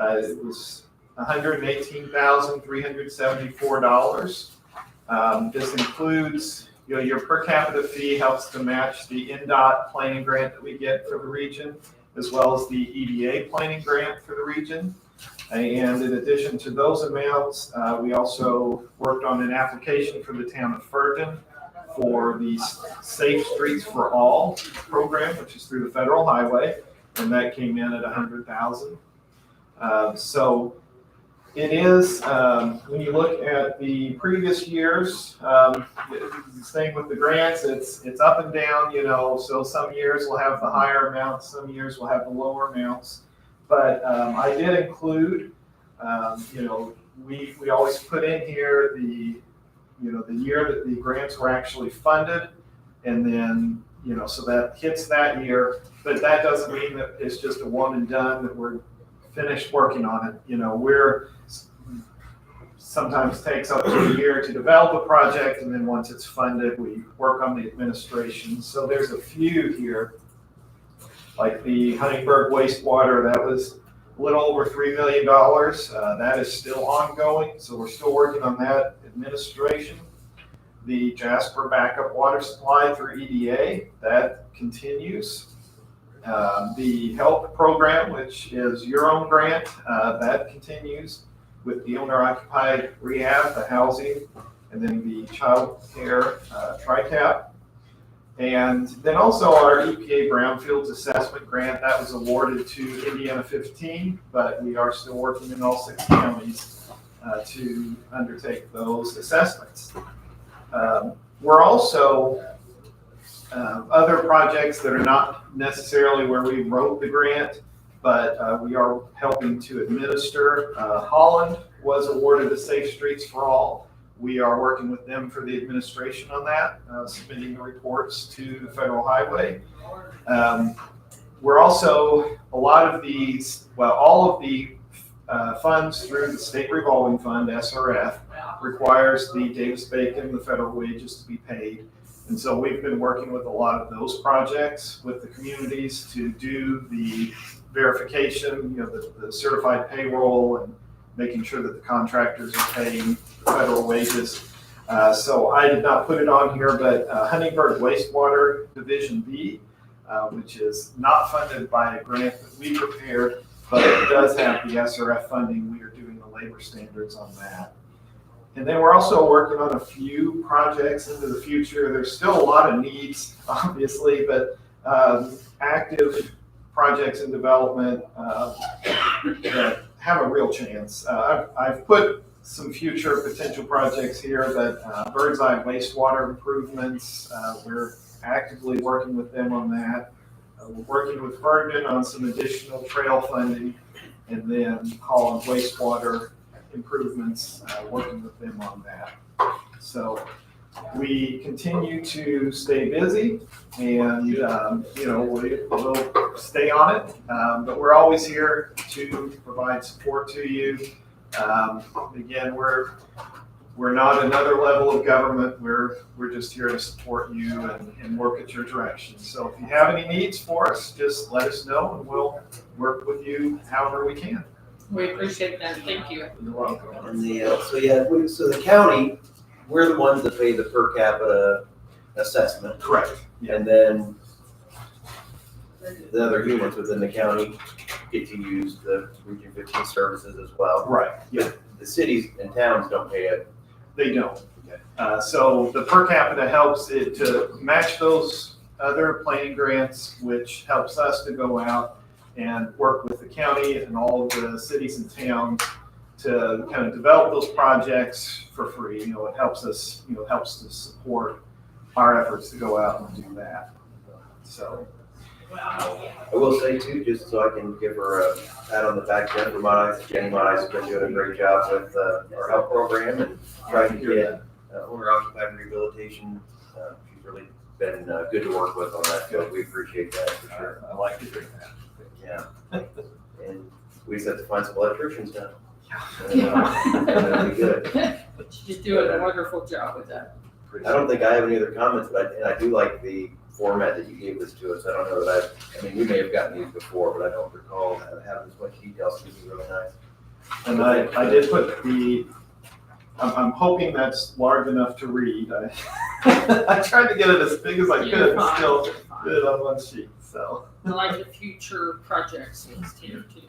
it was $118,374. This includes, your per capita fee helps to match the NDOT planning grant that we get for the region, as well as the EDA planning grant for the region. And in addition to those amounts, we also worked on an application for the town of Ferguson for the Safe Streets for All program, which is through the federal highway, and that came in at $100,000. So it is, when you look at the previous years, same with the grants, it's up and down, so some years we'll have the higher amounts, some years we'll have the lower amounts. But I did include, we always put in here the year that the grants were actually funded, and then, so that hits that year, but that doesn't mean that it's just a one and done, that we're finished working on it. We're sometimes takes up to a year to develop a project, and then once it's funded, we work on the administration. So there's a few here, like the Huntingburg wastewater, that was a little over $3 million. That is still ongoing, so we're still working on that administration. The Jasper backup water supply through EDA, that continues. The HELP program, which is your own grant, that continues with the owner-occupied rehab, the housing, and then the child care TRICAP. And then also our EPA Brownfields Assessment Grant, that was awarded to Indiana 15, but we are still working in all 6 counties to undertake those assessments. We're also, other projects that are not necessarily where we wrote the grant, but we are helping to administer. Holland was awarded the Safe Streets for All. We are working with them for the administration on that, submitting the reports to the federal highway. We're also, all of the funds through the State Revolving Fund, SRF, requires the Davis-Bacon, the federal wages to be paid. And so we've been working with a lot of those projects with the communities to do the verification, the certified payroll, and making sure that the contractors are paying federal wages. So I did not put it on here, but Huntingburg Wastewater Division B, which is not funded by a grant that we prepared, but it does have the SRF funding. We are doing the labor standards on that. And then we're also working on a few projects into the future. There's still a lot of needs, obviously, but active projects in development that have a real chance. I've put some future potential projects here, but Bird's Eye wastewater improvements, we're actively working with them on that. We're working with Bergman on some additional trail funding, and then Holland wastewater improvements, working with them on that. So we continue to stay busy, and we'll stay on it, but we're always here to provide support to you. Again, we're not another level of government. We're just here to support you and work at your direction. So if you have any needs for us, just let us know, and we'll work with you however we can. We appreciate that. Thank you. You're welcome. And so the county we're the ones that pay the per capita assessment, Correct. Yeah. and then the other units within the county get to use the Region 15 services as well. Right, yeah, The cities and towns don't pay it. they don't. So the per capita helps it to match those other planning grants, which helps us to go out and work with the county and all of the cities and towns to kind of develop those projects for free. You know, it helps us, you know, helps to support our efforts to go out and do that. So, I will say too, just so I can give her a pat on the back, Jennifer Mize, Jenny Mize has been doing a great job with our health program and trying to get owner occupied rehabilitation. She's really been good to work with on that field. We appreciate that for sure. I like to hear that. Yeah. And we just have to find some electricians now. Yeah. That'd be good. She's doing a wonderful job with that. I don't think I have any other comments, but and I do like the format that you gave this to us. I don't know that I mean, we may have gotten these before, but I don't recall having as much detail, so this is really nice. And I did put I'm hoping that's large enough to read. I tried to get it as big as I You're could, but fine, still you're fine. fit it on one sheet, so, I like the future projects list here too.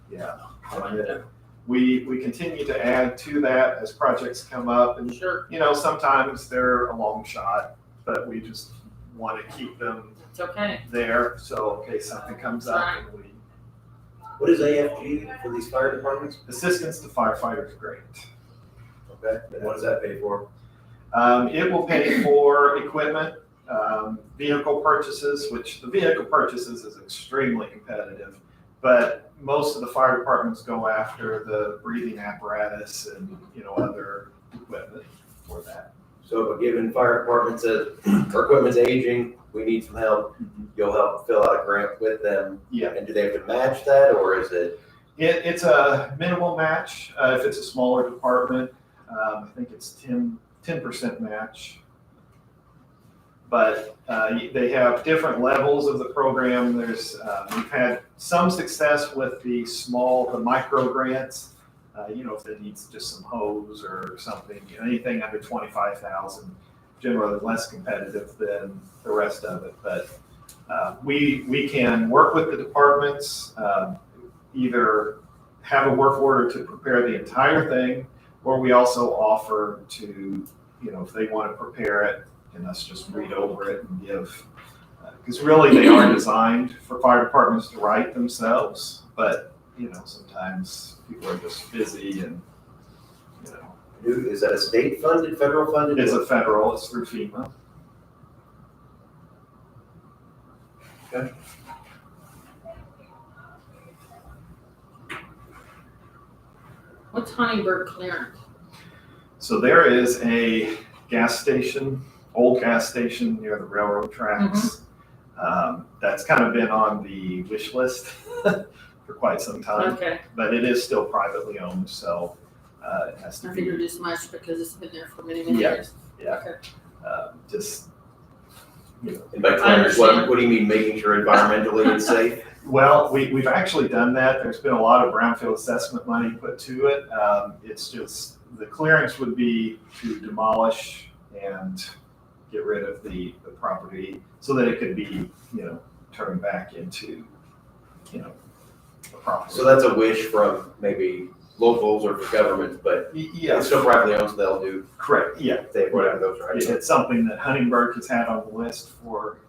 yeah. I like that. We continue to add to that as projects come up, and, Sure, you know, sometimes they're a long shot, but we just want to keep them it's okay. there, so in case something comes up, and we, What is AFG for these fire departments? assistance to firefighters grant. Okay, and what does that pay for? It will pay for equipment, vehicle purchases, which the vehicle purchases is extremely competitive. But most of the fire departments go after the breathing apparatus and, you know, other equipment for that. So if a given fire department says, our equipment's aging, we need some help, you'll help fill out a grant with them? Yeah. And do they have to match that, or is it? It's a minimal match, if it's a smaller department, I think it's 10% match. But they have different levels of the program. There's, we've had some success with the micro grants. You know, if it needs just some hose or something, anything under 25,000, generally less competitive than the rest of it. But we can work with the departments, either have a work order to prepare the entire thing, or we also offer to, you know, if they want to prepare it and us just read over it and give, because really they are designed for fire departments to write themselves, but, you know, sometimes people are just busy and, you know. Is that a state funded, federal funded? It's a federal, it's through FEMA. Okay. What's Huntingburg clearance? So there is a gas station, old gas station near the railroad tracks. That's kind of been on the wish list for quite some time, Okay, but it is still privately owned, so it has to I be, figured as much because it's been there for many, many Yeah. years. Yeah. Okay. just, you know. And by I clearance, understand. what do you mean, making sure environmentally it's safe? Well, we've actually done that. There's been a lot of brownfield assessment money put to it. It's just, the clearance would be to demolish and get rid of the property so that it could be, you know, turned back into, you know, a property. So that's a wish from maybe locals or for governments, but it's Yes, still privately owned, so they'll do, correct, yeah. if they have whatever those rights. It's something that Huntingburg has had on the list for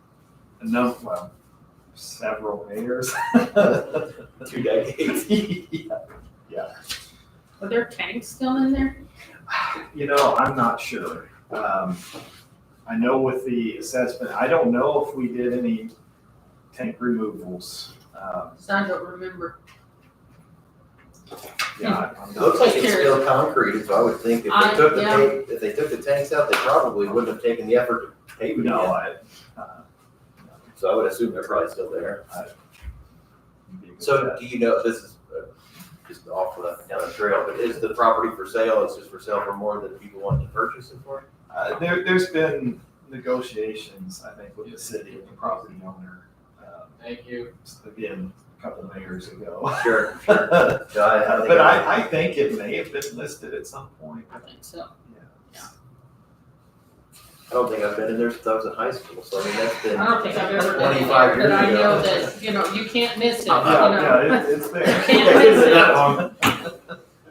several mayors. 2 decades. Yeah. Are there tanks still in there? You know, I'm not sure. I know with the assessment, I don't know if we did any tank removals. So I don't remember. Yeah, I'm It not. looks like it's still concrete, so I would think if I- they took the yeah. tank, if they took the tanks out, they probably wouldn't have taken the effort to pave it No, again. I. So I would assume they're probably still there. be a good So bet. do you know, this is just off down the trail, but is the property for sale? It's just for sale for more than people want to purchase it for? There's been negotiations, I think, with the city and the property owner. Thank you. Again, a couple of years ago. Sure, sure. So I think But I think it may have been listed at some point. I think so. Yeah. I don't think I've been in there since I was in high school, so I mean, that's been. I don't think I've ever been in 25 there, but I years know ago. that, you can't miss it, Yeah, it's there. Can't miss it. That long.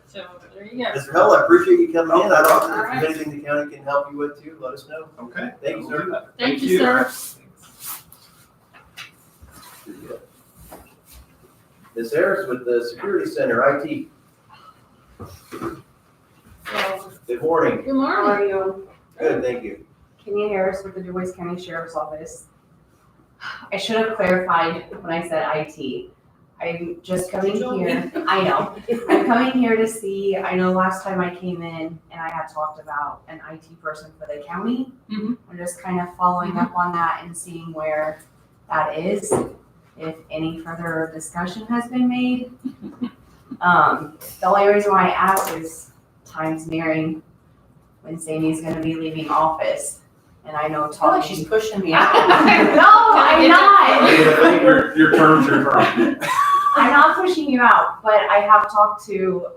So, there you go. Mr. Hell, I appreciate you coming in. I don't, All if right. there's anything the county can help you with too, let us know. Okay. Thank you, sir. Thank you, sir. Ms. Harris with the Security Center, IT. Good morning. Good How morning. are you? Good, thank you. Kenny Harris with the Du Bois County Sheriff's Office. I should have clarified when I said IT. I'm just coming here, I know. I'm coming here to see, I know last time I came in and I had talked about an IT person for the county. Mhm. I'm just kind of following up on that and seeing where that is, if any further discussion has been made. The only reason why I ask is time's nearing when Sandy's gonna be leaving office. And I know I feel like talking. she's pushing me out. No, I'm not. Your term's your term. I'm not pushing you out, but I have talked to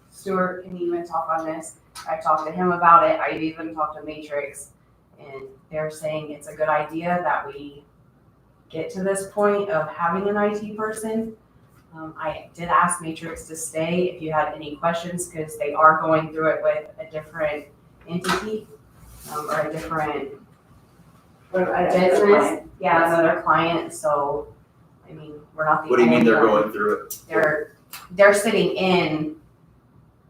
Stuart, can you even talk on this? I've talked to him about it. I've even talked to Matrix, and they're saying it's a good idea that we get to this point of having an IT person. I did ask Matrix to stay if you had any questions, because they are going through it with a different entity, or a different business. Yeah, another client, so, I mean, we're not the What do you mean only they're one. going through it? They're sitting in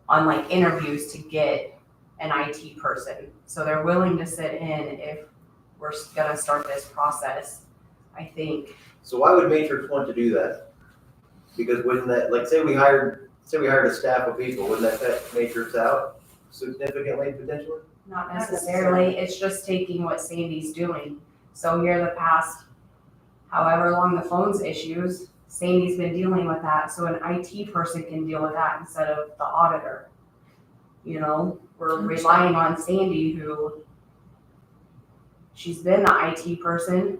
on like interviews to get an IT person. So they're willing to sit in if we're gonna start this process. I think, So why would Matrix want to do that? Because wouldn't that, like, say we hired a staff of people, wouldn't that cut Matrix out significantly, potentially? not necessarily, it's just taking what Sandy's doing. So here the past, however long the phone's issues, Sandy's been dealing with that, so an IT person can deal with that instead of the auditor. You know, we're relying on Sandy, who, she's been the IT person,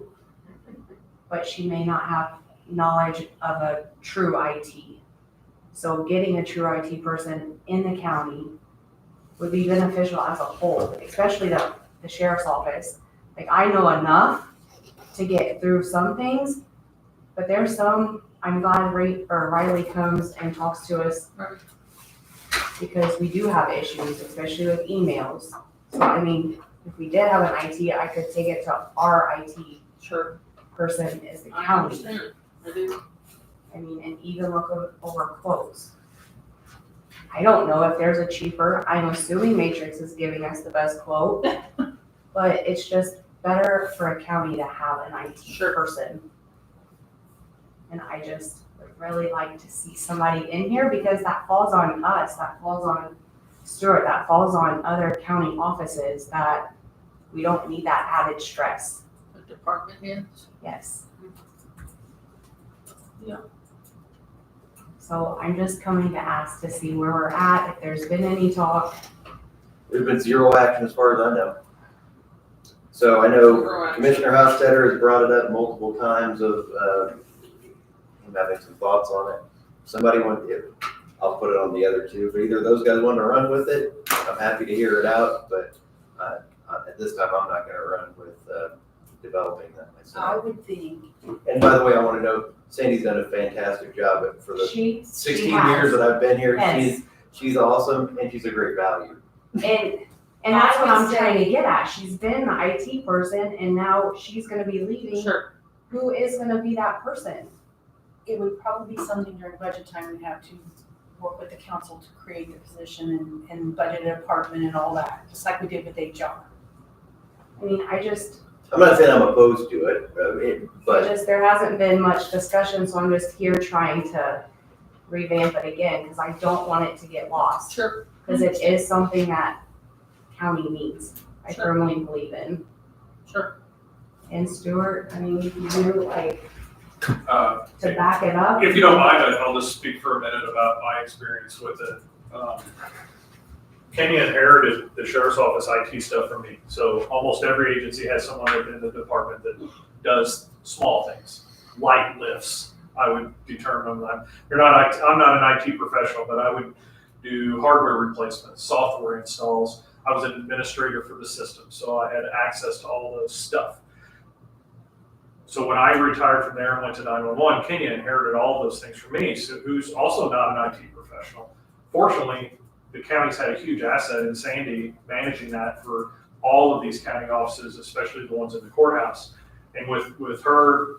but she may not have knowledge of a true IT. So getting a true IT person in the county would be beneficial as a whole, especially the sheriff's office. Like, I know enough to get through some things, but there's some, I'm glad Riley comes and talks to us, because we do have issues, especially with emails. So, I mean, if we did have an IT, I could take it to our IT Sure. person is the I county. understand. I do. I mean, and even look over quotes. I don't know if there's a cheaper, I'm assuming Matrix is giving us the best quote, but it's just better for a county to have an IT person. And I just would really like to see somebody in here, because that falls on us, that falls on Stuart, that falls on other county offices, that we don't need that added stress. The department heads. Yes. Yeah. So I'm just coming to ask to see where we're at, if there's been any talk. There's been zero action as far as I know. So I know Commissioner Hostetter has brought it up multiple times of, him having some thoughts on it. Somebody I'll put it on the other two, if either of those guys want to run with it, I'm happy to hear it out, but, at this time, I'm not gonna run with, developing that I myself. would think, And by the way, I want to note, Sandy's done a fantastic job for the She 16 has. years that I've been here. Yes. She's awesome and she's a great value. And that's what I'm trying to get at. She's been the IT person, and now she's gonna be leaving. Sure. Who is gonna be that person? it would probably be something during budget time we'd have to work with the council to create the position and budget a department and all that, just like we did with HR. I mean, I'm not saying I'm opposed to it, but there hasn't been much discussion, so I'm just here trying to revamp it again, because I don't want it to get lost. Sure. Because it is something that county needs, I Sure. firmly believe in. Sure. And Stuart, I mean, you like, Uh, to back it up. If you don't mind, I'll just speak for a minute about my experience with it. Kenny inherited the sheriff's office IT stuff from me. So almost every agency has someone within the department that does small things, light lifts. I would determine that. I'm not an IT professional, but I would do hardware replacements, software installs. I was an administrator for the system, so I had access to all those stuff. So when I retired from there and went to 911, Kenya inherited all those things from me, so who's also not an IT professional. Fortunately, the county's had a huge asset in Sandy managing that for all of these county offices, especially the ones in the courthouse. And with her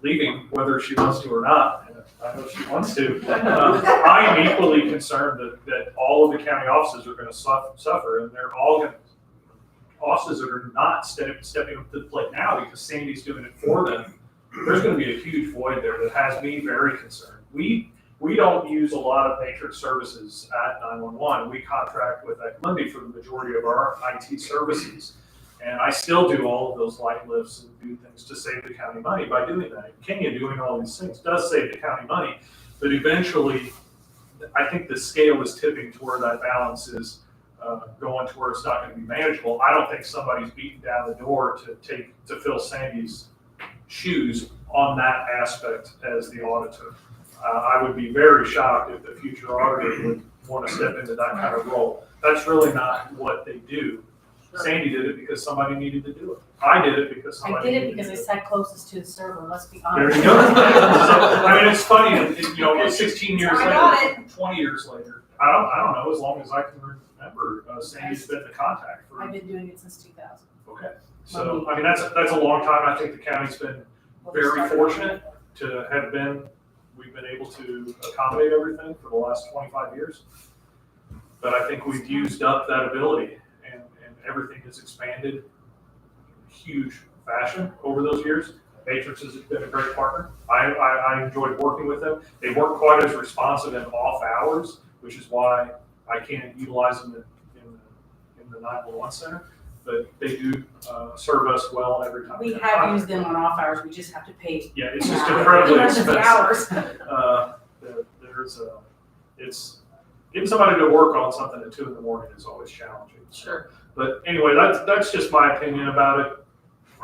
leaving, whether she wants to or not, and I know she wants to, I am equally concerned that all of the county offices are going to suffer, and they're all going to, offices that are not stepping up to the plate now because Sandy's doing it for them. There's going to be a huge void there that has me very concerned. We don't use a lot of Matrix services at 911. We contract with Equinity for the majority of our IT services. And I still do all of those light lifts and do things to save the county money by doing that. Kenya doing all these things does save the county money, but eventually I think the scale is tipping to where that balance is going to where it's not going to be manageable. I don't think somebody's beating down the door to fill Sandy's shoes on that aspect as the auditor. I would be very shocked if the future auditor would want to step into that kind of role. That's really not what they do. Sandy did it because somebody needed to do it. I did it because I somebody did needed it because to I do it. sat closest to the server, let's be There honest. you go. So, I mean, it's funny, and, you know, 16 years I got later, 20 years later, I don't know, as long as I can remember, Sandy's been the contact for. I've been doing it since 2000. Okay. So, I mean, that's a long time. I think the county's been very fortunate to have we've been able to accommodate everything for the last 25 years. But I think we've used up that ability, and everything has expanded in a huge fashion over those years. Matrix has been a great partner. I enjoyed working with them. They weren't quite as responsive in off hours, which is why I can't utilize them in the 911 center. But they do serve us well every time. We have used them on off hours, we just have to pay. Yeah, it's just incredibly expensive. Hours. Getting somebody to work on something at 2 a.m. is always challenging. Sure. But anyway, that's just my opinion about it.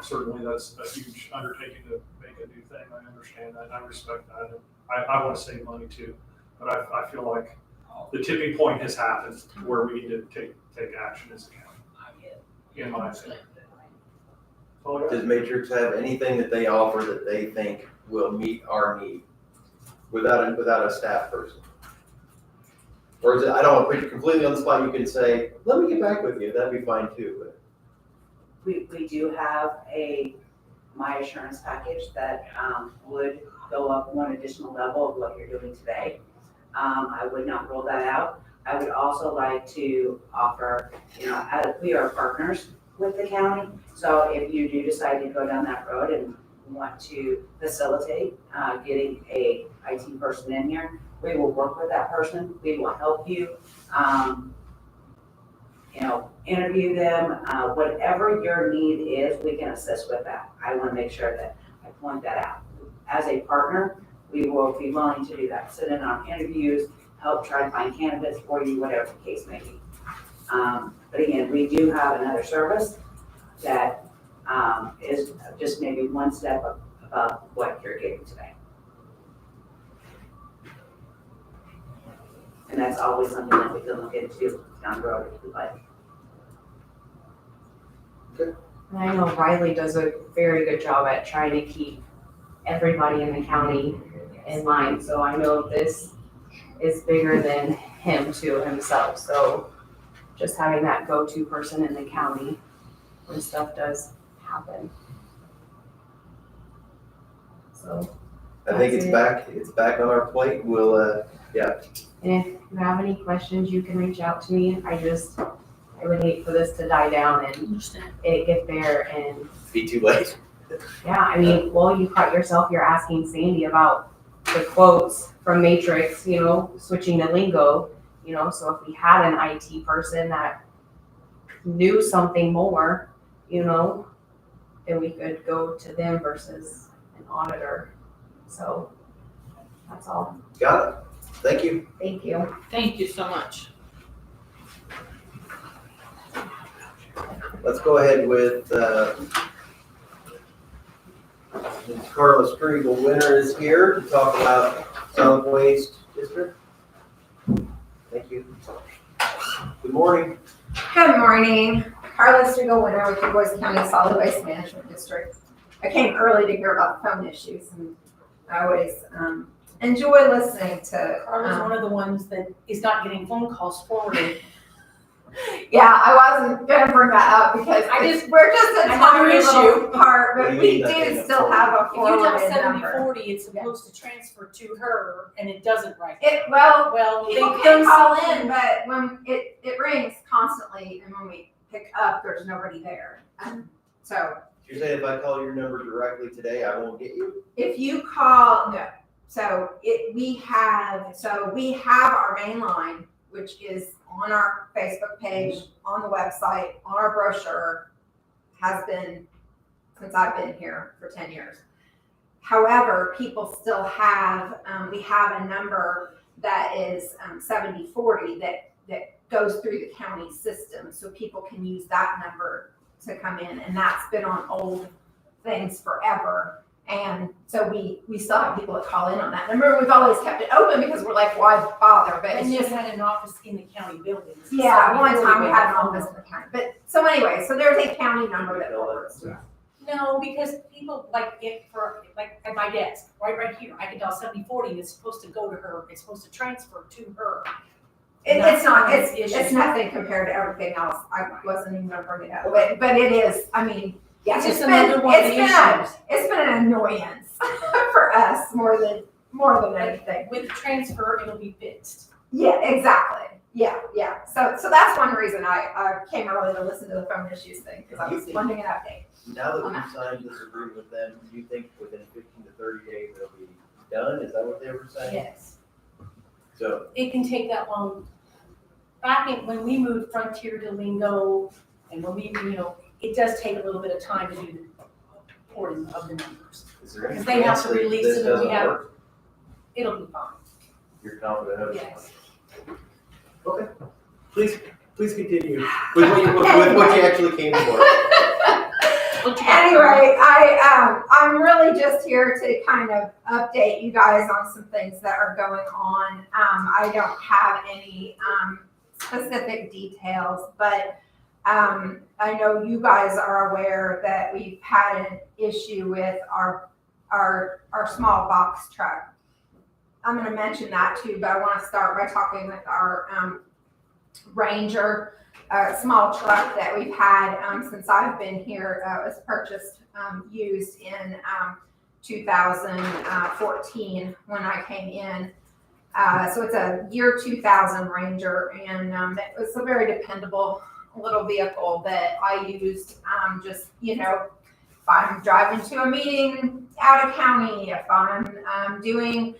Certainly, that's a huge undertaking to make a new thing. I understand that. I respect that. I want to save money too, but I feel like the tipping point has happened to where we need to take action as a county. In my opinion. Oh, yeah. Does Matrix have anything that they offer that they think will meet our need without a staff person? Or is it, I don't want to put you completely on the spot, you can say, let me get back with you, that'd be fine too, but. We do have a My Assurance package that would go up one additional level of what you're doing today. I would not rule that out. I would also like to offer, we are partners with the county. So if you do decide to go down that road and want to facilitate getting a IT person in here, we will work with that person. We will help you, interview them, whatever your need is, we can assist with that. I want to make sure that I point that out. As a partner, we will be willing to do that. Sit in on interviews, help try to find candidates for you, whatever the case may be. But again, we do have another service that is just maybe one step above what you're getting today. And that's always something that we can look into down the road if we like. And I know Riley does a very good job at trying to keep everybody in the county in line. So I know this is bigger than him too himself. So just having that go-to person in the county when stuff does happen. So. I think it's back on our plate, we'll, yeah. And if you have any questions, you can reach out to me. I would hate for this to die down and it get there and. Be too late. Yeah, I mean, well, you caught yourself, you're asking Sandy about the quotes from Matrix, switching to Lingo, so if we had an IT person that knew something more, then we could go to them versus an auditor. So that's all. Got it. Thank you. Thank you. Thank you so much. Let's go ahead with, Carla Striegel, Winter is here to talk about solid waste district. Thank you. Good morning. Good morning, Carla Strigel Winter with the Boise County Solid Waste Management District. I came early to hear about the phone issues, and I always enjoy listening to. Carla's one of the ones that is not getting phone calls forwarded. Yeah, I wasn't gonna bring that up because we're just a Another tiny little issue. part, What but do you we mean that they do don't still have a If you dial forwarded 7040, number. it's supposed to transfer to her and it doesn't right. Well, they people done can call something- in, but when it rings constantly, and when we pick up, there's nobody there. So You're saying if I call your number directly today, I won't get you? if you call, no. So we have our main line, which is on our Facebook page, on the website, on our brochure, has been since I've been here for 10 years. However, people still have, we have a number that is 7040 that goes through the county system. So people can use that number to come in, and that's been on old things forever. And so we still have people that call in on that number. We've always kept it open because we're like, why bother? But it's And you just, had an office in the county building. yeah, one time we had an office in the county. But so anyway, so there's a county number that works. No, because people like at my desk, right here, I can dial 7040 and it's supposed to go to her, it's supposed to transfer to her. It's not, That's one of the it's issues. nothing compared to everything else. I wasn't even gonna bring it up, but it is, I mean, yeah, It's it's just been, another one of the issues. it's been an annoyance for us more than anything. With the transfer, it'll be fixed. Yeah, exactly. Yeah. So that's one reason I came early to listen to the phone issues thing, because I was wanting an update. Now that we've signed this agreement with them, do you think within 15 to 30 days it'll be done? Is that what they were saying? Yes. So, It can take that long. When we moved Frontier to Lingo, and when we, it does take a little bit of time to do the porting of the numbers. is there any Because they have chance to that release this it and we doesn't have- work? It'll be fine. You're confident of it? Yes. Okay. Please continue with what you actually came for. Anyway, I'm really just here to kind of update you guys on some things that are going on. I don't have any specific details, but I know you guys are aware that we've had an issue with our small box truck. I'm going to mention that too, but I want to start by talking with our Ranger. Small truck that we've had since I've been here. Was purchased used in 2014 when I came in. So it's a year 2000 Ranger, and it was a very dependable little vehicle that I used just, if I'm driving to a meeting out of county, if I'm doing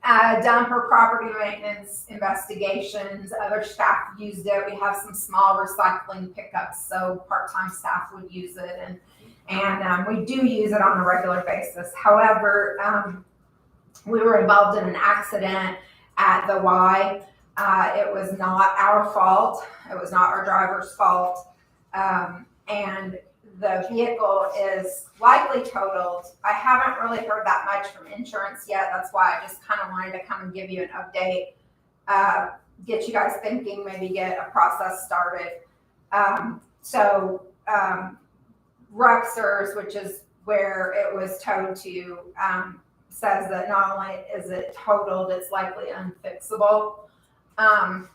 dump or property maintenance investigations. Other staff used it. We have some small recycling pickups, so part-time staff would use it, and we do use it on a regular basis. However, we were involved in an accident at the Y. It was not our fault. It was not our driver's fault, and the vehicle is likely totaled. I haven't really heard that much from insurance yet. That's why I just kind of wanted to come and give you an update, get you guys thinking, maybe get a process started. Ruxers, which is where it was towed to, says that not only is it totaled, it's likely unfixable,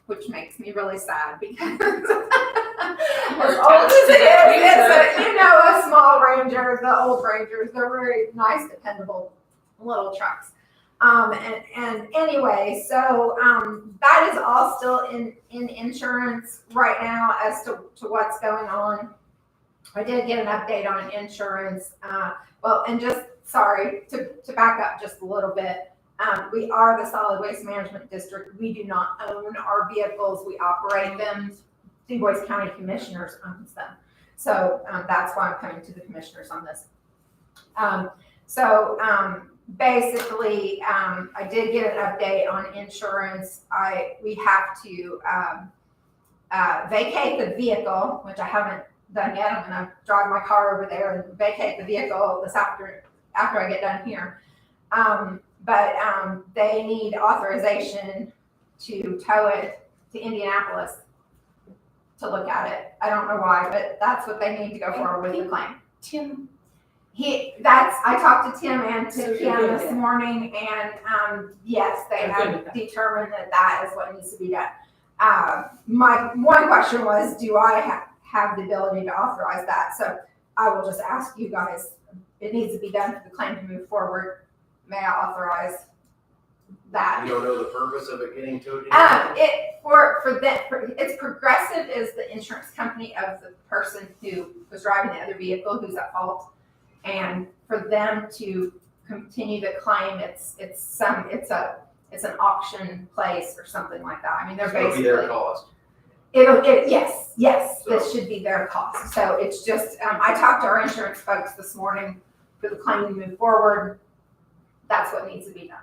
which makes me really sad because as old as it is, it's a small Ranger, the old Rangers, they're very nice, dependable little trucks. And anyway, so that is all still in insurance right now as to what's going on. I did get an update on insurance. And just sorry to back up just a little bit. We are the Solid Waste Management District. We do not own our vehicles. We operate them. Du Bois County Commissioners owns them. So that's why I'm coming to the commissioners on this. Basically, I did get an update on insurance. We have to vacate the vehicle, which I haven't done yet. I'm going to drive my car over there and vacate the vehicle this after I get done here. But they need authorization to tow it to Indianapolis. to look at it. I don't know why, but that's what they need to go forward with the claim. Tim, I talked to Tim and So to you're Kim good this then? morning, and, yes, they They're good with have that. determined that that is what needs to be done. My one question was, do I have the ability to authorize that? So I will just ask you guys, it needs to be done for the claim to move forward. May I authorize that? You don't know the purpose of it getting towed? It's Progressive is the insurance company of the person who was driving the other vehicle who's at fault. And for them to continue the claim, it's an auction place or something like that. I mean, they're It'll be basically. their cost. Yes, this So- should be their cost. So it's just, I talked to our insurance folks this morning for the claim to move forward. That's what needs to be done.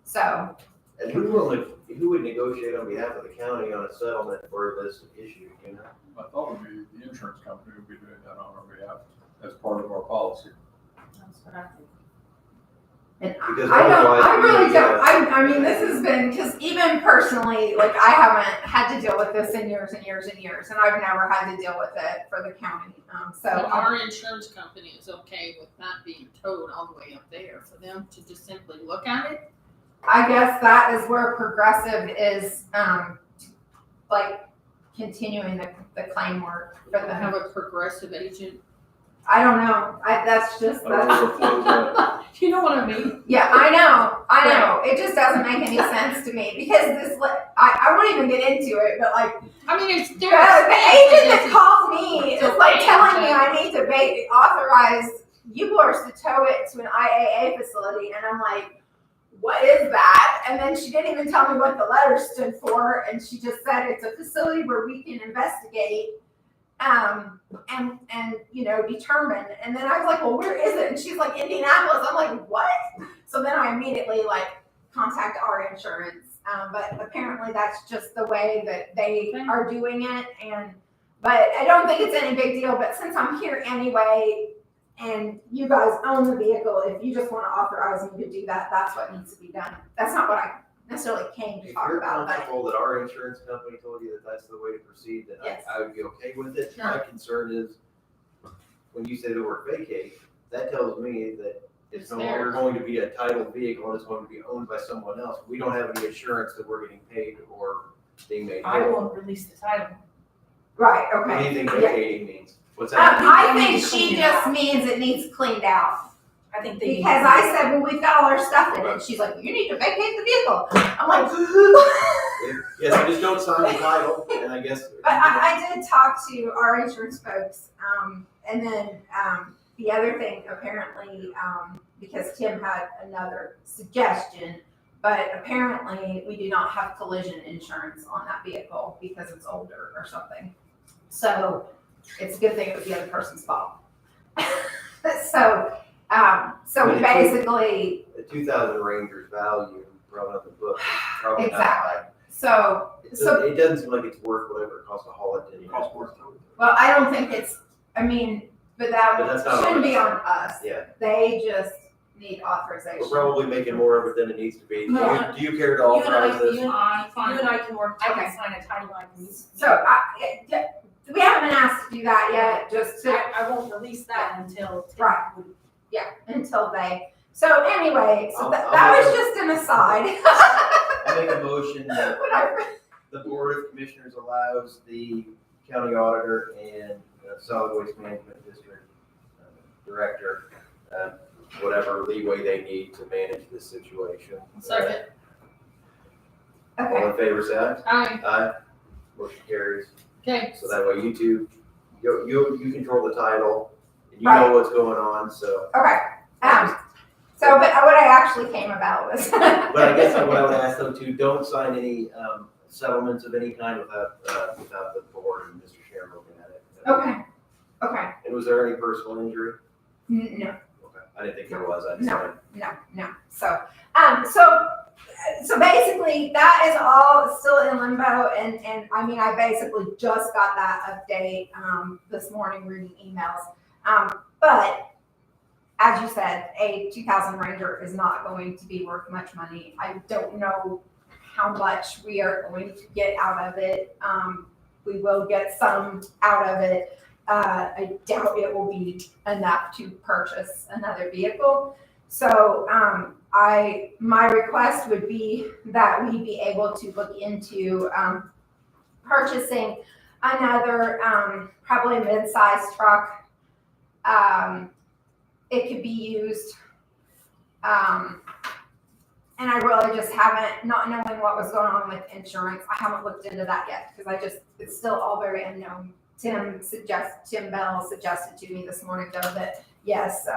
So, And who would negotiate on behalf of the county on a settlement for this issue, you know? I thought it would be the insurance company would be doing that on our behalf as part of our policy. that's what I think. and Because I otherwise we really would, don't, I mean, this has been, because even personally, like, I haven't had to deal with this in years and years and years, and I've never had to deal with it for the county. So, But our insurance company is okay with that being towed all the way up there, for them to just simply look at it. I guess that is where Progressive is, like, continuing the claim work for They have them. a Progressive agent. I don't know, that's just, You know what I mean? yeah, I know, it just doesn't make any sense to me, because I won't even get into it, but like, I mean, it's the their. agent that called me is like It's telling me okay. I need to authorize UBORs to tow it to an IAA facility, and I'm like, what is that? And then she didn't even tell me what the letter stood for, and she just said it's a facility where we can investigate, and you know, determine. And then I was like, well, where is it? And she's like, Indianapolis. I'm like, what? So then I immediately like contact our insurance, but apparently that's just the way that they are doing it. But I don't think it's any big deal. But since I'm here anyway, and you guys own the vehicle, if you just want to authorize me to do that, that's what needs to be done. That's not what I necessarily came to If talk you're about, but comfortable that our insurance company told you that that's the way to proceed, then Yes. I would be okay with it. Sure. My concern is, when you say the word vacate, that tells me that it's It's no longer theirs. going to be a titled vehicle, and it's going to be owned by someone else. We don't have any assurance that we're getting paid or being made I whole. won't release the title. right, What do you okay. think Yeah. vacating means? What's that? I they need think to she clean it just out. means it needs cleaned out. I think they. Because I said, well, we've got all our stuff in it. She's like, you need to vacate the vehicle. I'm like, Yes, I just don't sign the title, and I guess. but I did talk to our insurance folks, and then the other thing, apparently, because Tim had another suggestion, but apparently we do not have collision insurance on that vehicle because it's older or something. So it's a good thing it was the other person's fault. So we basically, The 2000 Ranger's value brought up the book, probably not Exactly. high. so It doesn't seem like it's worth whatever it costs to haul it to the airport. well, I don't think it's, I mean, but that But that's not shouldn't on be us. on us. Yeah, They just need we're authorization. probably making more of it than it needs to be. No, Do you care to you and I- authorize this? you and I'm You fine. and I can work, I Okay. can sign a title, I can use. So we haven't been asked to do that yet, just to, I won't release that until. Tim Right. would- yeah, until they, so anyway, so I'll that make was a- just an aside. I make a motion that When I- the Board of Commissioners allows the county auditor and solid waste management district director, whatever leeway they need to manage this situation. Second. All Okay, in favor, say aye. Aye. Aye. Motion carries. Okay. So that way you two, you control the title, and you Right. know what's going on, so. okay. So, but what I actually came about was. But I guess what I would ask though too, don't sign any settlements of any kind without the board and Mr. Sharon looking at it. Okay, okay, And was there any personal injury? no. Okay, I didn't think there was, I just No. wanted. No. So basically that is all still in limbo, and I mean, I basically just got that update, this morning reading emails. But as you said, a 2000 Ranger is not going to be worth much money. I don't know how much we are going to get out of it. we will get some out of it. I doubt it will be enough to purchase another vehicle. So, my request would be that we be able to look into, purchasing another, probably mid-sized truck. It could be used, and I really just haven't, not knowing what was going on with insurance, I haven't looked into that yet, because it's still all very unknown. Tim Bell suggested to me this morning though that, yes,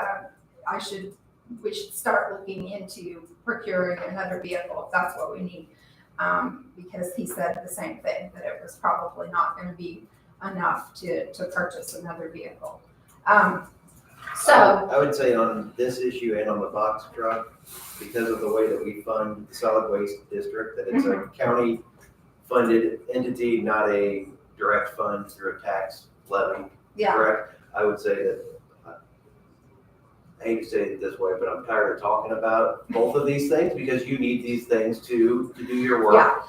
we should start looking into procuring another vehicle if that's what we need. Because he said the same thing, that it was probably not gonna be enough to purchase another vehicle. So, I would say on this issue and on the box truck, because of the way that we fund the solid waste district, that it's a county funded entity, not a direct fund through a tax levy, yeah, correct? I would say that, I hate to say it this way, but I'm tired of talking about both of these things because you need these things to do your work. Yeah.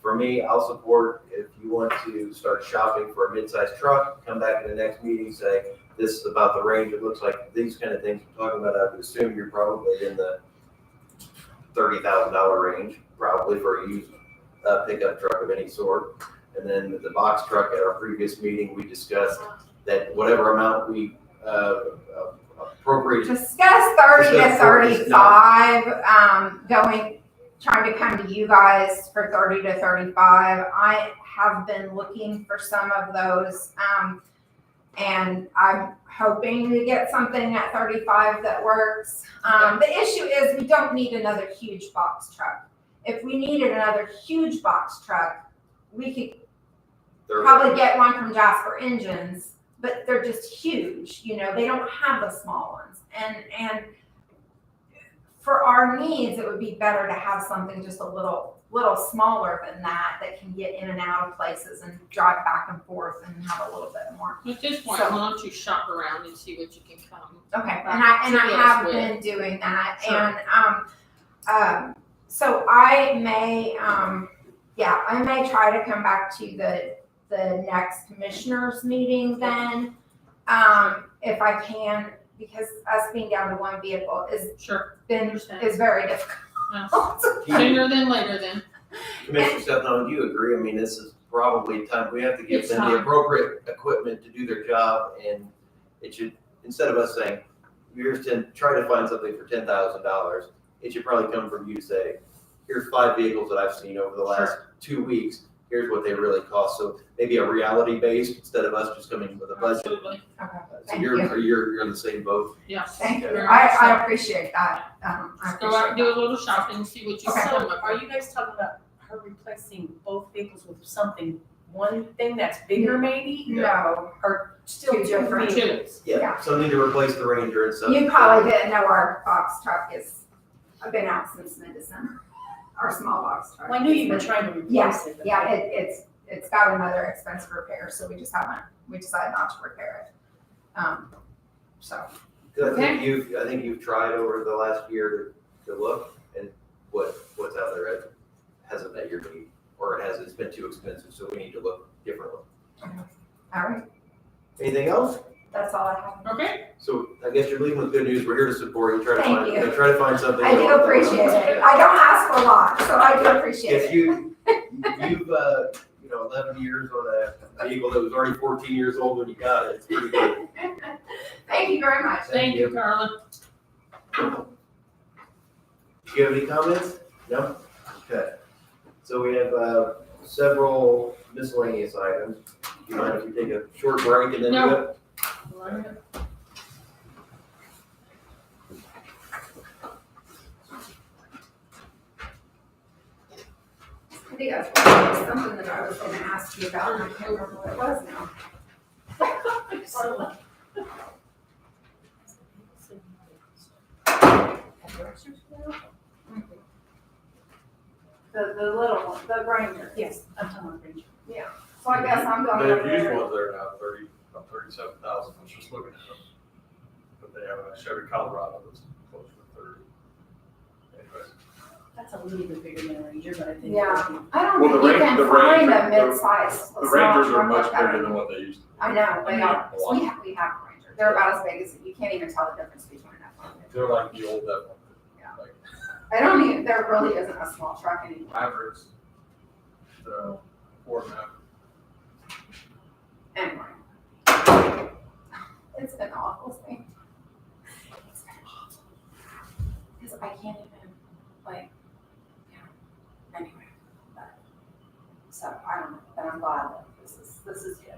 For me, I'll support if you want to start shopping for a mid-sized truck, come back in the next meeting, say, this is about the range, it looks like these kind of things we're talking about. I would assume you're probably in the $30,000 range, probably for a used pickup truck of any sort. And then the box truck, at our previous meeting, we discussed that whatever amount we appropriated. discuss 30 to 35, trying to come to you guys for 30 to 35. I have been looking for some of those, and I'm hoping to get something at 35 that works. The issue is we don't need another huge box truck. If we needed another huge box truck, we could probably get one from Jasper Engines, but they're just huge, they don't have the small ones. And for our needs, it would be better to have something just a little smaller than that can get in and out of places and drive back and forth and have a little bit more. At this point, So- why don't you shop around and see what you can come. Okay, and Back I to us have with. been doing that, Sure. and, so I may, I may try to come back to the next commissioners meeting then, if I can, because us being down to one vehicle Sure. is very difficult. Sooner than later then. Commissioner Stefano, do you agree? I mean, this is probably time, we have to give It's them the time. appropriate equipment to do their job, and it should, instead of us saying, try to find something for $10,000, it should probably come from you to say, here's 5 vehicles that I've seen over the last 2 weeks, here's what they really cost. So maybe a reality based instead of us just coming with a budget. Absolutely. Okay, So thank you're you. in the same boat. Yes. Thank you. Very much I so. appreciate that. I Just go out and do a appreciate little shopping and see what you Okay. can come So up are with. you guys talking about her replacing both vehicles with something, one thing that's bigger maybe? that. No, Or still Two two different. vehicles? Yeah. Something to replace the Ranger and stuff. you probably didn't know our box truck I've been out since mid-December. Our small box truck. Well, I knew you were trying to replace Yes, it. but- yeah, it's got another expensive repair, so we decided not to repair it. So, I think you've tried over the last year to look, and what's out there hasn't met your need, or it's been too expensive, so we need to look differently. all right, Anything else? that's all I have. Okay. So I guess you're leaving with good news. We're here to support you. Thank you. Try to find something. I do appreciate it. I don't ask for a lot, so I do appreciate If it. you've 11 years on a vehicle that was already 14 years old when you got it, it's pretty good. Thank you very much. Thank you, Carla. Do you have any comments? No? Okay. So we have several miscellaneous items. Do you mind if we take a short break and then do No. it? I think that's something that I was gonna ask you about, and I can't remember what it was now. The little one, the Ranger. Yes, I'm talking about Ranger. So I guess I'm going They over have used there. ones there now, about 37,000, I was just looking at them. But they have a Chevy Colorado that's closer to 30. Anyways, That's a little bit bigger than a Ranger, but I think. Yeah. I don't Well, think the you Ranger- can the find Ranger- a mid-size. The Rangers are much bigger than what they used to be. I know, they I mean, are. a lot. We have a Ranger. They're about as big as, you can't even tell the difference between that. They're like the old F-150. Yeah. Like I don't even, there really isn't a small truck anymore. Mavericks. The Ford Maverick. Anyway. It's been awful thing. It's been awful. Because I can't even, like, yeah, anyway. But, so, I don't know, but I'm glad that this is good.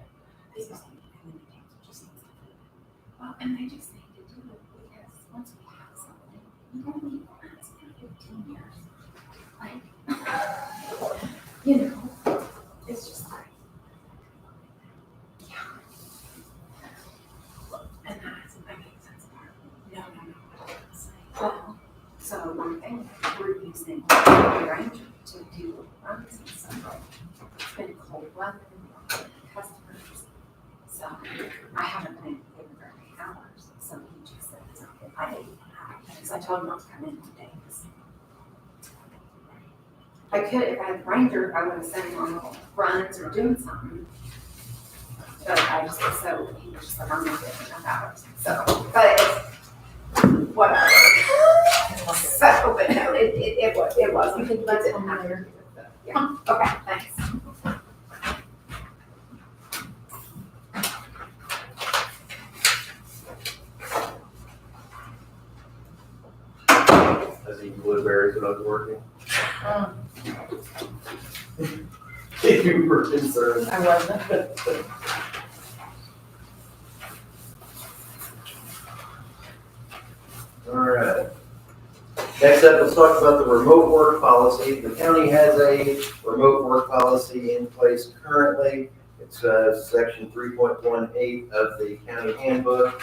They just need, and then the teams just need something. Well, and they just need to do it because once we have something, we don't need plans in 15 years. Like, you know, it's just like, yeah. And that's, that makes sense. No. Well, so one thing, we're using the Ranger to do runs and stuff. It's been cold weather, customers. So I haven't been able to give him very many hours. So he just said, it's okay. I didn't even have, because I told him not to come in today. I could, if I had the Ranger, I would have sent him on little runs or doing something. But I just, so he was just like, I'm not giving enough hours. So, but it's, whatever. So, but no, it was. You can let it happen. Yeah, okay, thanks. I was eating blueberries when I was working. If you were concerned. I wasn't. All right. Next up, let's talk about the remote work policy. The county has a remote work policy in place currently. It's section 3.18 of the county handbook.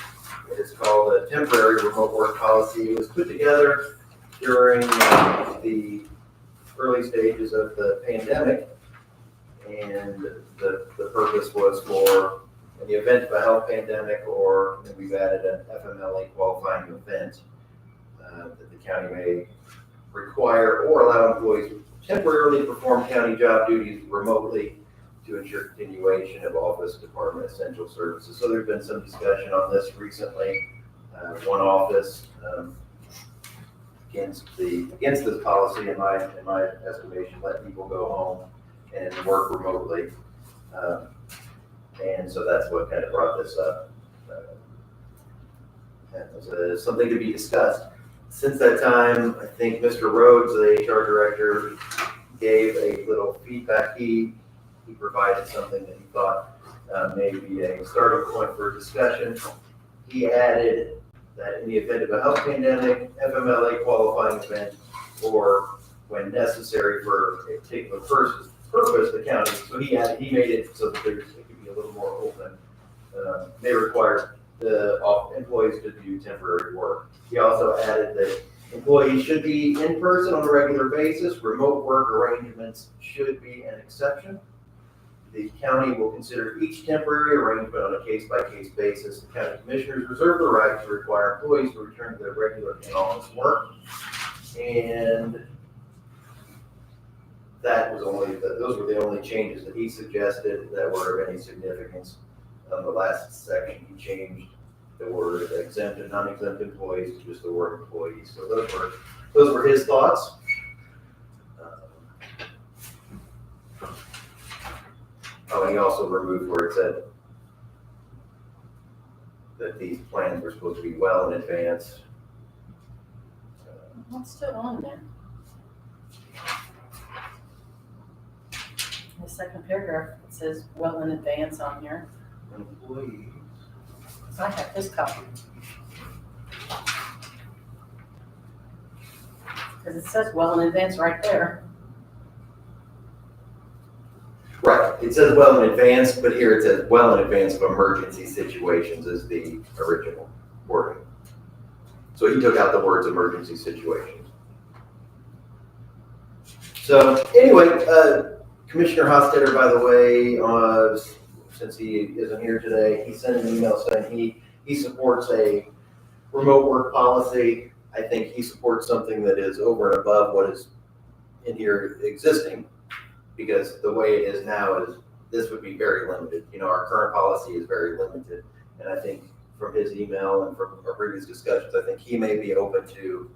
It is called a temporary remote work policy. It was put together during the early stages of the pandemic. And the purpose was for, in the event of a health pandemic, or we've added an FMLA qualifying event, that the county may require or allow employees to temporarily perform county job duties remotely to ensure continuation of office department essential services. So there's been some discussion on this recently. One office against this policy, in my estimation, let people go home and work remotely. And so that's what kind of brought this up. That was something to be discussed. Since that time, I think Mr. Rhodes, the HR director, gave a little feedback. He provided something that he thought may be a starting point for discussion. He added that in the event of a health pandemic, FMLA qualifying event, or when necessary for a particular purpose, the county, so he made it so that it could be a little more open. They require the employees to do temporary work. He also added that employees should be in person on a regular basis. Remote work arrangements should be an exception. The county will consider each temporary arrangement on a case-by-case basis. The county commissioners reserve the right to require employees to return to their regular in-office work. And that was those were the only changes that he suggested that were of any significance. The last section, he changed the word exempt and non-exempt employees to just the word employees. So those were his thoughts. And he also removed where it said that these plans were supposed to be well in advance. What's still on there? The second paragraph, it says well in advance on here. Employees. So I have this copy. Because it says well in advance right there. Right, it says well in advance, but here it says well in advance of emergency situations is the original wording. So he took out the words emergency situations. So anyway, Commissioner Hostetter, by the way, since he isn't here today, he sent an email saying he supports a remote work policy. I think he supports something that is over and above what is in here existing, because the way it is now is, this would be very limited. You know, our current policy is very limited. And I think from his email and from our previous discussions, I think he may be open to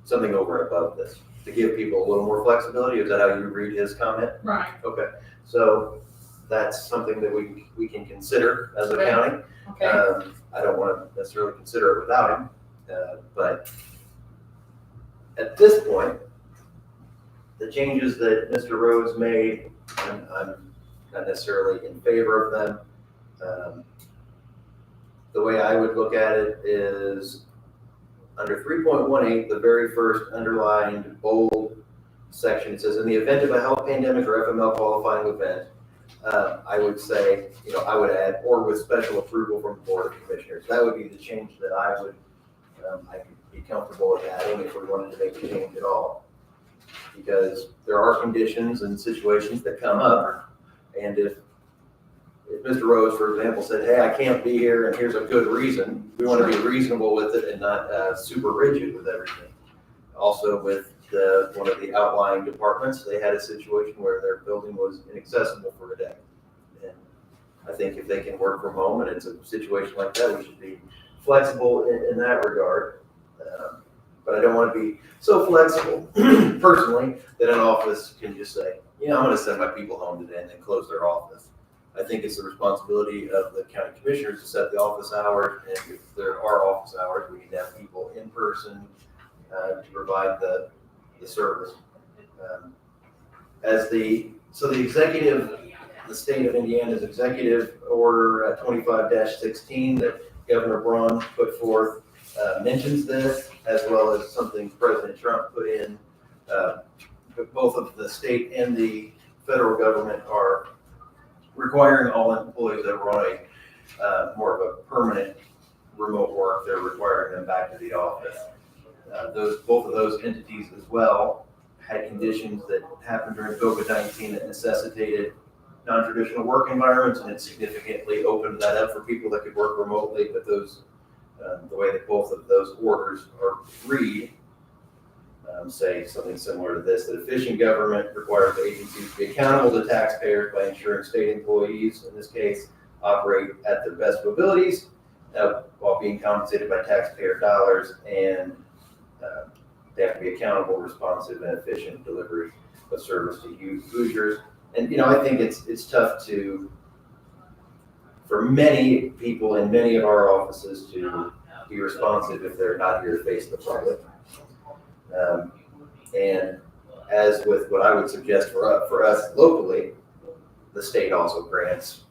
something over and above this, to give people a little more flexibility. Is that how you read his comment? Right, Okay, so that's something that we can consider as a Okay. county. okay, I don't want to necessarily consider it without him, but at this point, the changes that Mr. Rhodes made, I'm not necessarily in favor of them. The way I would look at it is under 3.18, the very first underlined bold section, it says, in the event of a health pandemic or FML qualifying event, I would say, you know, I would add, or with special approval from the Board of Commissioners. That would be the change that I would, I could be comfortable with adding if we wanted to make a change at all. Because there are conditions and situations that come up, and if Mr. Rhodes, for example, said, hey, I can't be here and here's a good reason, we want to be reasonable with it and not super rigid with everything. Also with one of the outlying departments, they had a situation where their building was inaccessible for a day. And I think if they can work from home and it's a situation like that, we should be flexible in that regard. But I don't want to be so flexible personally that an office can just say, you know, I'm going to send my people home today and then close their office. I think it's the responsibility of the county commissioners to set the office hours, and if there are office hours, we need to have people in person to provide the service. So the executive, the state of Indiana's executive order 25-16 that Governor Braun put forth mentions this, as well as something President Trump put in. Both of the state and the federal government are requiring all employees that are on a more of a permanent remote work, they're requiring them back to the office. Both of those entities as well had conditions that happened during COVID-19 that necessitated non-traditional work environments, and it significantly opened that up for people that could work remotely. But those, the way that both of those orders are read, say something similar to this: that efficient government requires agencies to be accountable to taxpayers by ensuring state employees, in this case, operate at their best abilities while being compensated by taxpayer dollars, and they have to be accountable, responsive, and efficient delivery of service to users. And you know, I think it's tough for many people in many of our offices to be responsive if they're not here to face the public. And as with what I would suggest for us locally, the state also grants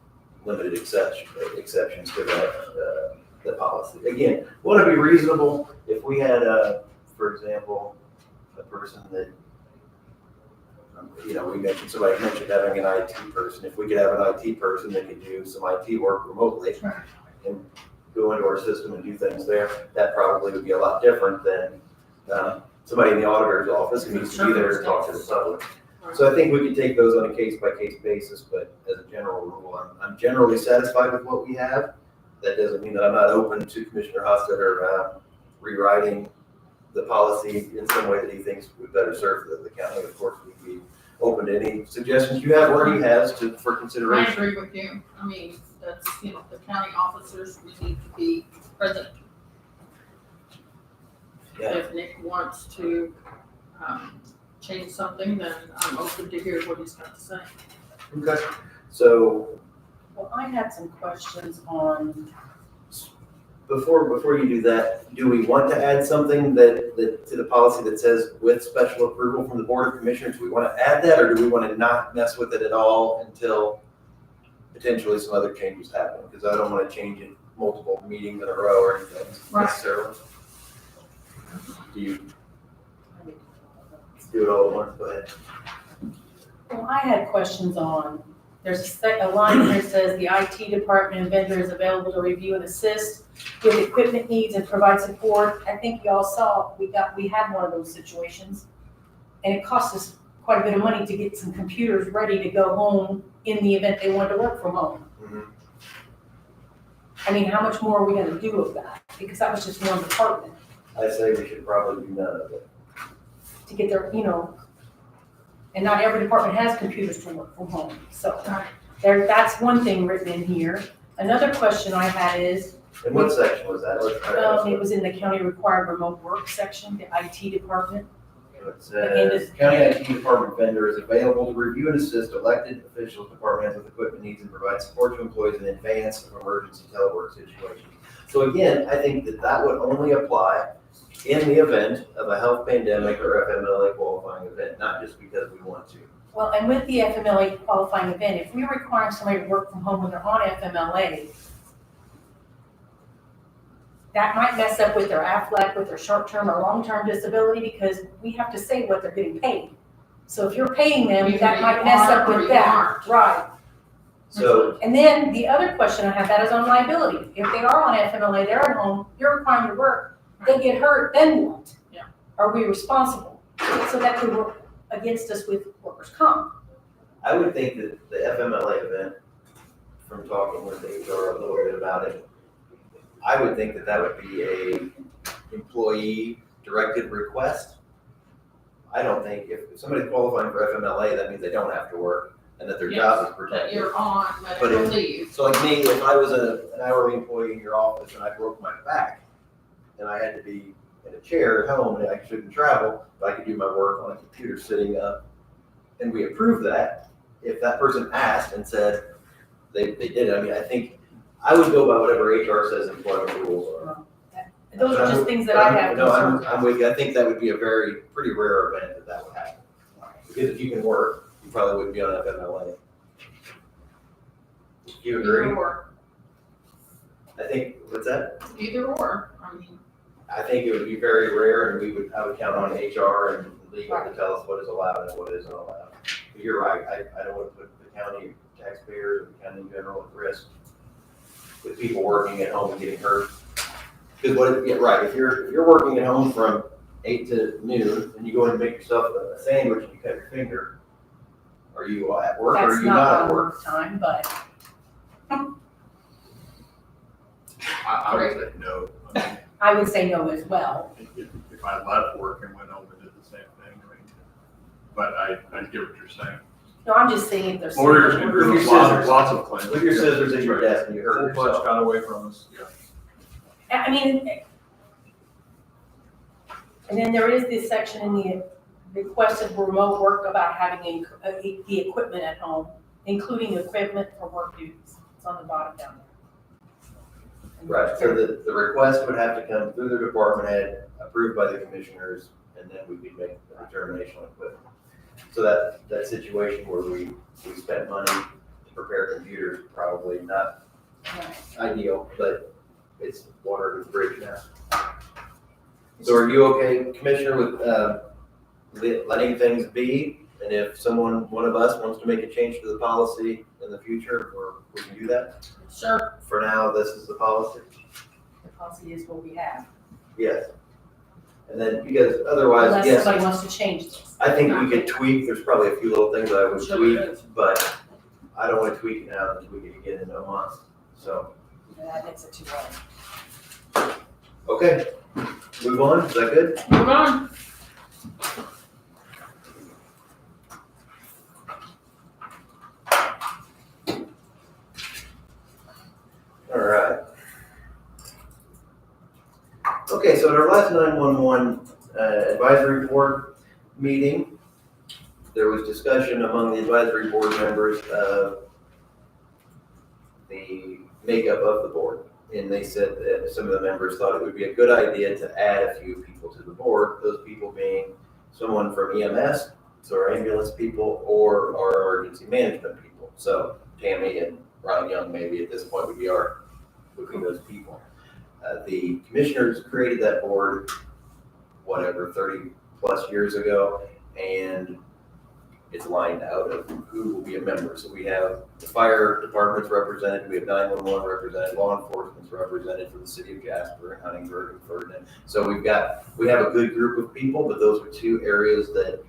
limited exceptions to the policy. Again, we want to be reasonable. If we had, for example, a person that, you know, somebody mentioned having an IT person. If we could have an IT person that could do some IT work remotely and go into our system and do things there, that probably would be a lot different than somebody in the auditor's office who needs to be there to talk to the public. So I think we can take those on a case-by-case basis, but as a general rule, I'm generally satisfied with what we have. That doesn't mean that I'm not open to Commissioner Hofstadter rewriting the policy in some way that he thinks would better serve the county. Of course, we'd be open to any suggestions you have or he has for I consideration. agree with you. I mean, that's, you know, the county officers, we need to be present. Yeah. If Nick wants to, change something, then I'm open to hear what he's got to say. Okay. So Well, I had some questions on, before you do that, do we want to add something that to the policy that says with special approval from the Board of Commissioners? Do we want to add that, or do we want to not mess with it at all until potentially some other changes happen? Because I don't want to change it multiple meetings in a row or anything necessarily. Do you do it all at once? Go ahead. well, I had questions on, there's a line here that says the IT department and vendor is available to review and assist with equipment needs and provide support. I think y'all saw, we had one of those situations. And it cost us quite a bit of money to get some computers ready to go home in the event they wanted to work from home. Mhm. I mean, how much more are we gonna do of that? Because that was just one department. I say we should probably do none of it. to get their, and not every department has computers to work from home, so. That's one thing written in here. Another question I had is, And what section was that? it was in the county required remote work section, the IT department. It says, county IT department vendor is available to review and assist elected officials, department heads with equipment needs and provide support to employees in advance of emergency telework situations. So again, I think that would only apply in the event of a health pandemic or FMLA qualifying event, not just because we want to. Well, and with the FMLA qualifying event, if we require somebody to work from home when they're on FMLA, that might mess up with their AFLAC, with their short-term or long-term disability, because we have to say what they're getting paid. So if you're paying them, Either that you might mess are up or with you that, aren't. right? So, And then the other question I have, that is on liability. If they are on FMLA, they're at home, you're requiring them to work, they get hurt, then what? Yeah. Are we responsible? So that could work against us with workers' comp. I would think that the FMLA event, from talking with HR a little bit about it, I would think that would be a employee directed request. I don't think if somebody's qualifying for FMLA, that means they don't have to work and that their job is That protected. you're on But medical if- leave. So like me, if I was an hourly employee in your office and I broke my back and I had to be in a chair at home and I shouldn't travel, but I could do my work on a computer sitting up, and we approved that, if that person asked and said they did it, I mean, I think I would go by whatever HR says employment rules are. Those are just things that I have No, concerns I'm about. with you. I think that would be a pretty rare event that would happen. Because if you can work, you probably wouldn't be on FMLA. Do you agree? Either or, I think, what's that? either or, I mean, I think it would be very rare, and I would count on HR and legal to tell us what is allowed and what isn't allowed. But you're right, I don't want to put the county taxpayers and the county in general at risk with people working at home and getting hurt. Because if you're working at home from 8 to noon, and you go in and make yourself a sandwich and you cut your finger, are you at work or are That's you not not at my work? work time, but I would say no. I mean, I would say no as well. if I left work and went home and did the same thing, I mean, but I get what you're saying. No, I'm just saying if there's. Lawyers can With your do scissors. lots of claims. With your scissors at your desk and you hurt Whole bunch yourself. got away from us. Yeah. I mean, and then there is this section in the requested remote work about having the equipment at home, including equipment for work duties. It's on the bottom down there. Right, so the request would have to come through the department head, approved by the commissioners, and then we could make the determination on equipment. So that situation where we spent money to prepare computers, probably not ideal, but it's water under the bridge now. So are you okay, Commissioner, with letting things be? And if one of us wants to make a change to the policy in the future, we can do that? sure, For now, this is the policy? The policy is what we have, Yes. And then, because otherwise, unless yes, somebody wants to change this. I think we could tweak, there's probably a few little things I would Sure tweak, is. but I don't want to tweak it now and tweak it again in a month. So, That makes it too hard. okay, move on, is that good? move on. All right. Okay, so at our last 911 advisory board meeting, there was discussion among the advisory board members of the makeup of the board. And they said that some of the members thought it would be a good idea to add a few people to the board, those people being someone from EMS, so our ambulance people, or our emergency management people. So Tammy and Ron Young maybe at this point would be those people. The commissioners created that board, 30 plus years ago, and it's lined out of who will be a member. So we have the fire departments represented, we have 911 represented, law enforcement's represented for the city of Jasper and Huntingburg and Ferdinand. So we have a good group of people, but those are two areas that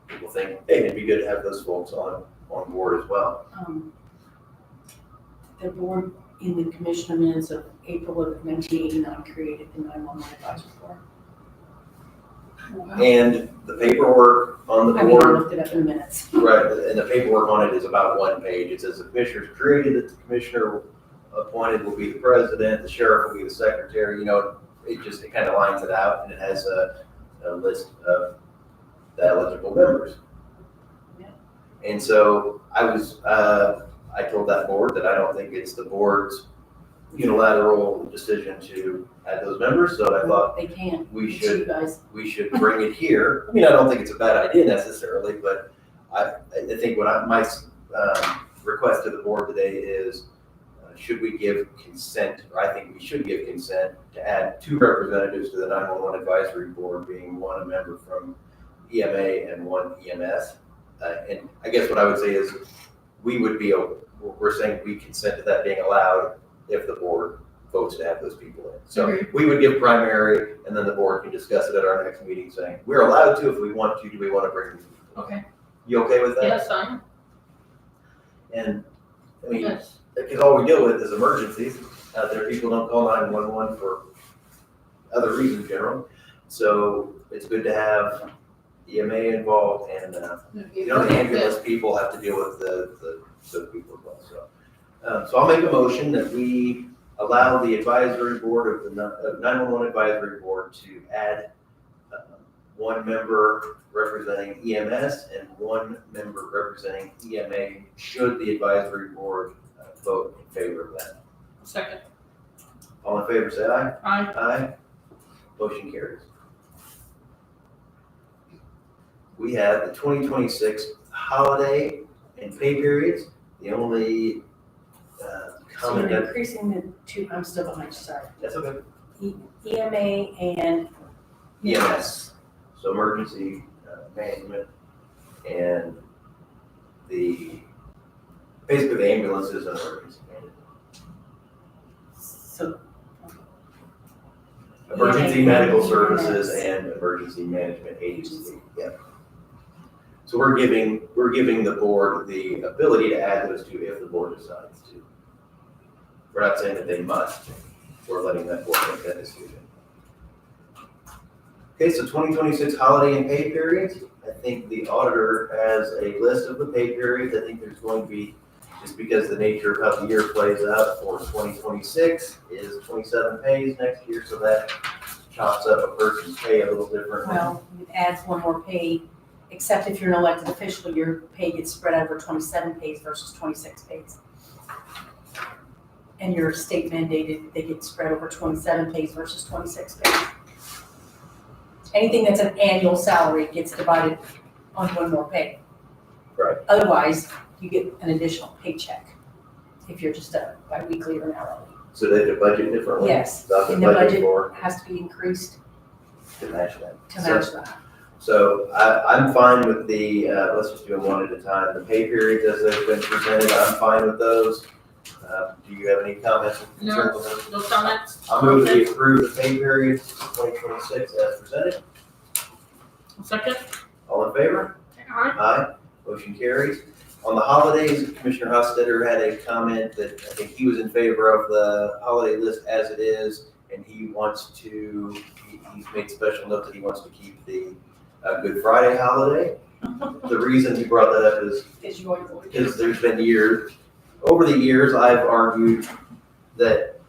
people think, hey, it'd be good to have those folks on board as well. The board in the commissioner minutes of April of 1989 created the 911 advisory board. And the paperwork on the I mean, I board, looked it up in minutes. right, and the paperwork on it is about 1 page. It says the commissioner's created, that the commissioner appointed will be the president, the sheriff will be the secretary, it kind of lines it out, and it has a list of the eligible members. Yeah. And so I told that board that I don't think it's the board's unilateral decision to add those members, so I thought They can. we It's you should guys. bring it here. I mean, I don't think it's a bad idea necessarily, but I think my request to the board today is, should we give consent, or I think we should give consent to add 2 representatives to the 911 advisory board, being 1 a member from EMA and 1 EMS. And I guess what I would say is, we're saying we consent to that being allowed if the board votes to have those people in. So we would give primary, and then the board can discuss it at our next meeting, saying, we're allowed to if we want to, do we want to bring these people? Okay. You okay with that? Yes, I am. And, I mean, Yes. because all we deal with is emergencies. People don't call 911 for other reasons generally. So it's good to have EMA involved, and, the ambulance people have to deal with the people as well, so. So I'll make a motion that we allow the advisory board of the 911 advisory board to add 1 member representing EMS and 1 member representing EMA, should the advisory board vote in favor of that. Second. All in favor, say aye. Aye. Aye. Motion carries. We have the 2026 holiday and pay periods. The only So comment you're that, increasing the 2, I'm still behind, sorry. that's okay. EMA and. EMS, so emergency management, and basically the ambulances and emergency management. So. Emergency EMA medical and services EMS. and emergency management agency, yeah. So we're giving the board the ability to add those 2 if the board decides to. We're not saying that they must, we're letting that board make that decision. Okay, so 2026 holiday and pay periods. I think the auditor has a list of the pay periods. I think there's going to be, just because the nature of how the year plays out for 2026 is 27 pays next year, so that chops up a person's pay a little differently. Well, it adds 1 more pay, except if you're an elected official, your pay gets spread out over 27 pays versus 26 pays. And your state mandated, they get spread over 27 pays versus 26 pays. Anything that's an annual salary gets divided on 1 more pay. Right. Otherwise, you get an additional paycheck if you're just a bi-weekly or an hourly. So they have to budget differently? Yes, Not to and the budget budget for, has to be increased to match that. to match that. So I'm fine with the, let's just do them 1 at a time. The pay periods as they've been presented, I'm fine with those. Do you have any comments or concerns on those? No comments? I'll move that we approve the pay periods 2026 as presented. Second. All in favor? Aye. Aye. Motion carries. On the holidays, Commissioner Hostetter had a comment that I think he was in favor of the holiday list as it is, and he wants to, he's made special note that he wants to keep the Good Friday holiday. The reason he brought that up is because there's been years, over the years, I've argued that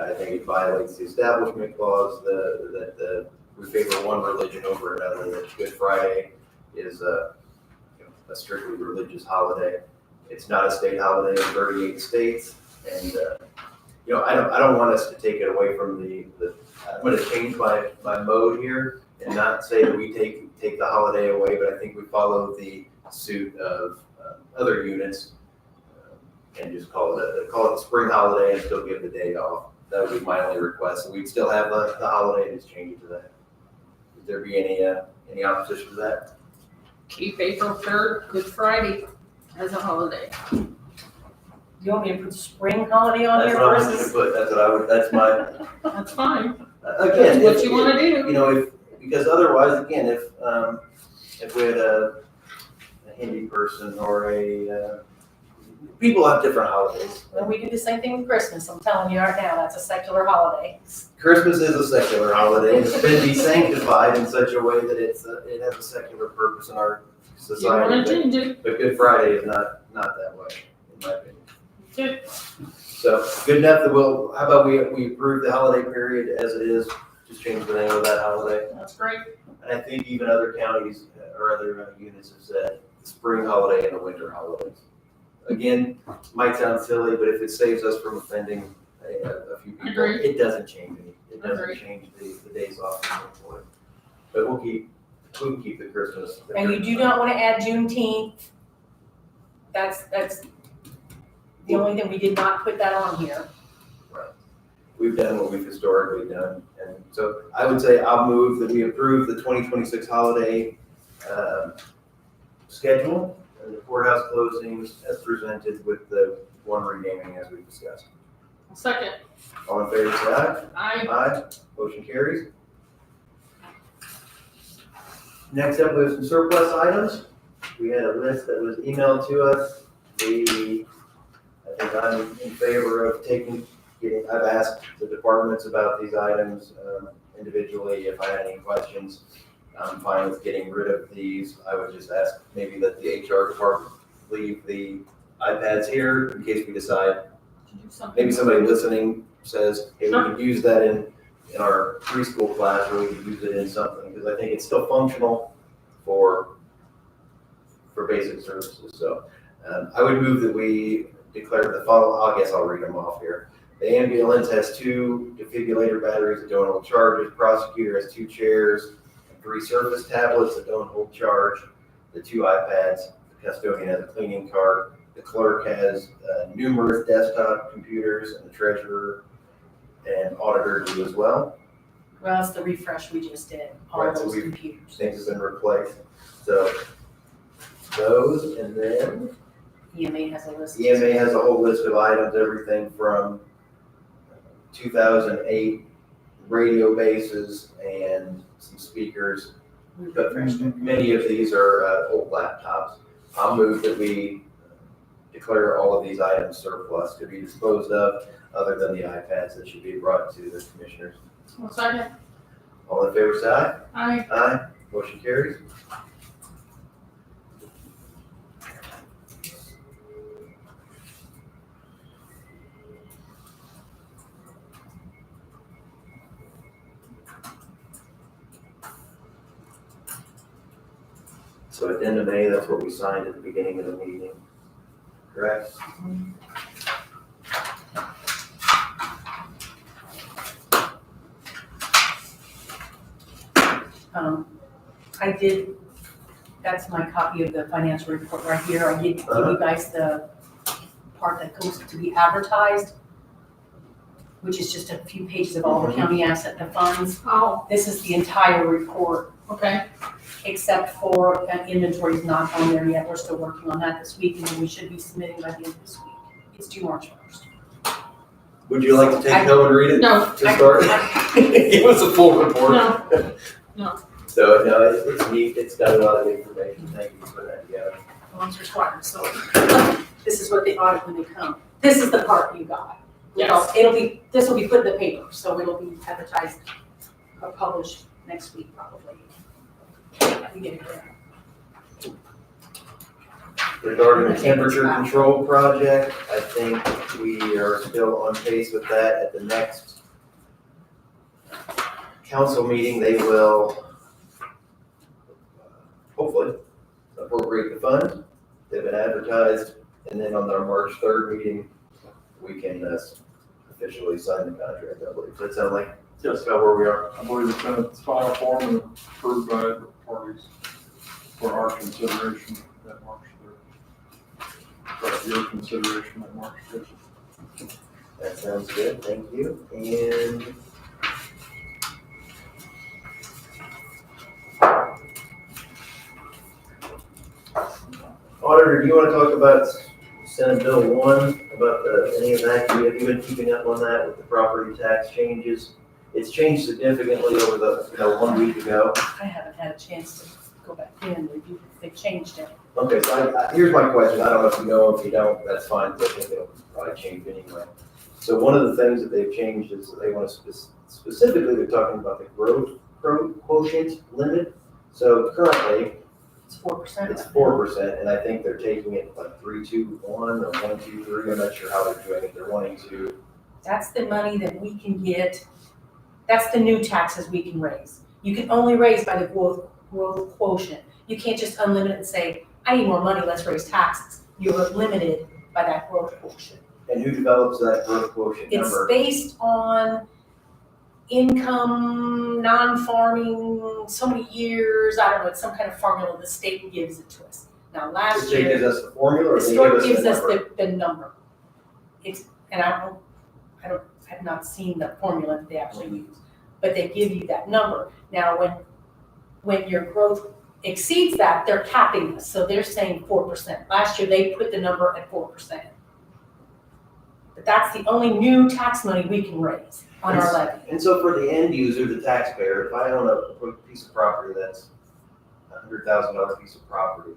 I think it violates the Establishment Clause, that we favor one religion over another, that Good Friday is a strictly religious holiday. It's not a state holiday in 38 states, and I don't want us to take it away from the I'm going to change my mode here and not say that we take the holiday away, but I think we follow the suit of other units and just call it the spring holiday and still give the day off. That would be my only request. So we'd still have the holiday and just change it to that. Would there be any opposition to that? Keep April 3rd, Good Friday, as a holiday. You want me to put spring holiday on That's here what I wanted to versus? put. That's my. That's fine. Again, That's what you wanna do. Because otherwise, again, if we had a Hindi person or a people have different holidays. Well, we do the same thing with Christmas, I'm telling you right now, that's a secular holiday. Christmas is a secular holiday. It's been sanctified in such a way that it has a secular purpose in our You wanna society. change it? But Good Friday is not that way, in my opinion. Good. So, good enough that how about we approve the holiday period as it is, just change the name of that holiday? That's great. And I think even other counties or other units have said the spring holiday and the winter holidays. Again, might sound silly, but if it saves us from offending a few people, Agreed. it doesn't change it doesn't Agreed. change the days off in the employee. But we can keep the Christmas. And you do not wanna add Juneteenth. That's the only thing, we did not put that on here. We've done what we've historically done. And so I would say I'll move that we approve the 2026 holiday schedule and the courthouse closings as presented with the one renaming as we discussed. Second, All in favor, say aye. I, Aye. Motion carries. Next up, we have some surplus items. We had a list that was emailed to us. I think I'm in favor of I've asked the departments about these items individually. If I had any questions, I'm fine with getting rid of these. I would just ask maybe that the HR department leave the iPads here in case we decide. to do something. Maybe somebody listening says, hey, we Sure. could use that in our preschool class, or we could use it in something, because I think it's still functional for basic services. So I would move that we declare the following, I guess I'll read them off here. The ambulance has 2 defibrillator batteries that don't hold charges. Prosecutor has 2 chairs, and 3 Surface tablets that don't hold charge. The 2 iPads. The custodian has a cleaning cart. The clerk has numerous desktop computers, and the treasurer and auditor do as well. Well, it's the refresh we just did, all Right, so those we- computers. Things have been replaced. So those, and then EMA has a list. EMA has a whole list of items, everything from 2008 radio bases and some speakers. But many of these are old laptops. I'll move that we declare all of these items surplus to be disposed of, other than the iPads that should be brought to the commissioners. Second, All in favor, say aye. I, Aye. Motion carries. So addendum A, that's what we signed at the beginning of the meeting, correct? I did, that's my copy of the financial report right here. I did give you guys the part that goes to be advertised, which is just a few pages of all the county asset and funds. oh, This is the entire report, okay, except for inventory is not on there yet. We're still working on that this week, and then we should be submitting by the end of this week. It's due March 1st. Would you like to take home and read it no, to start? Give us a full report. no, So, no, it's neat, it's got a lot of information, thank you for that, yeah. Once required, so this is what they audit when they come. This is the part you got. yes, This will be put in the paper, so it'll be advertised or published next week probably. We get it there. Regarding the temperature control project, I think we are still on pace with that. At the next council meeting, they will hopefully appropriate the funds. They've been advertised, and then on our March 3rd meeting, we can officially sign the contract, I believe. Does that sound like just about where we are? I believe it's in its final form and approved by the parties for our consideration at March 3rd. For your consideration at March 5th. That sounds good, thank you. And Auditor, do you want to talk about Senate Bill 1, about any of that? Have you been keeping up on that with the property tax changes? It's changed significantly over the, 1 week ago. I haven't had a chance to go back in, they've changed it. Okay, so here's my question, I don't know if you know, if you don't, that's fine, but I think they'll probably change anyway. So one of the things that they've changed is that they want to specifically, they're talking about the growth quotient limit. So currently, It's 4%. it's 4%, and I think they're taking it like 3, 2, 1, or 1, 2, 3, I'm not sure how they're doing it, they're wanting to. That's the money that we can get, that's the new taxes we can raise. You can only raise by the growth quotient. You can't just unlimit it and say, I need more money, let's raise taxes. You're limited by that growth quotient. And who develops that growth quotient It's number? based on income, non-farming, so many years, I don't know, it's some kind of formula, the state gives it to us. Now, The last state gives year, us the formula, or the they give us state gives the us number? the number. It's, and I have not seen the formula that they actually use, but they give you that number. Now, when your growth exceeds that, they're capping us, so they're saying 4%. Last year, they put the number at 4%. But that's the only new tax money we can raise on our levy. And so for the end user, the taxpayer, if I own a piece of property that's $100,000 piece of property,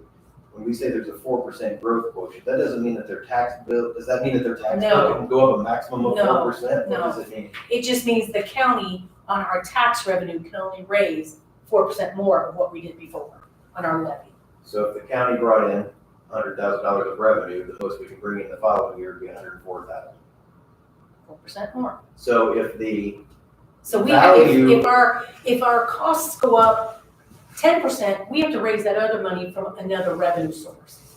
when we say there's a 4% growth quotient, that doesn't mean that their tax bill, does that mean that their tax bill No. can go up a maximum of No, 4%? no. What does it mean? It just means the county on our tax revenue can only raise 4% more of what we did before on our levy. So if the county brought in $100,000 of revenue, the most we can bring in the following year would be $104,000. 4% more. So if the So we have, value- if our costs go up 10%, we have to raise that other money from another revenue source.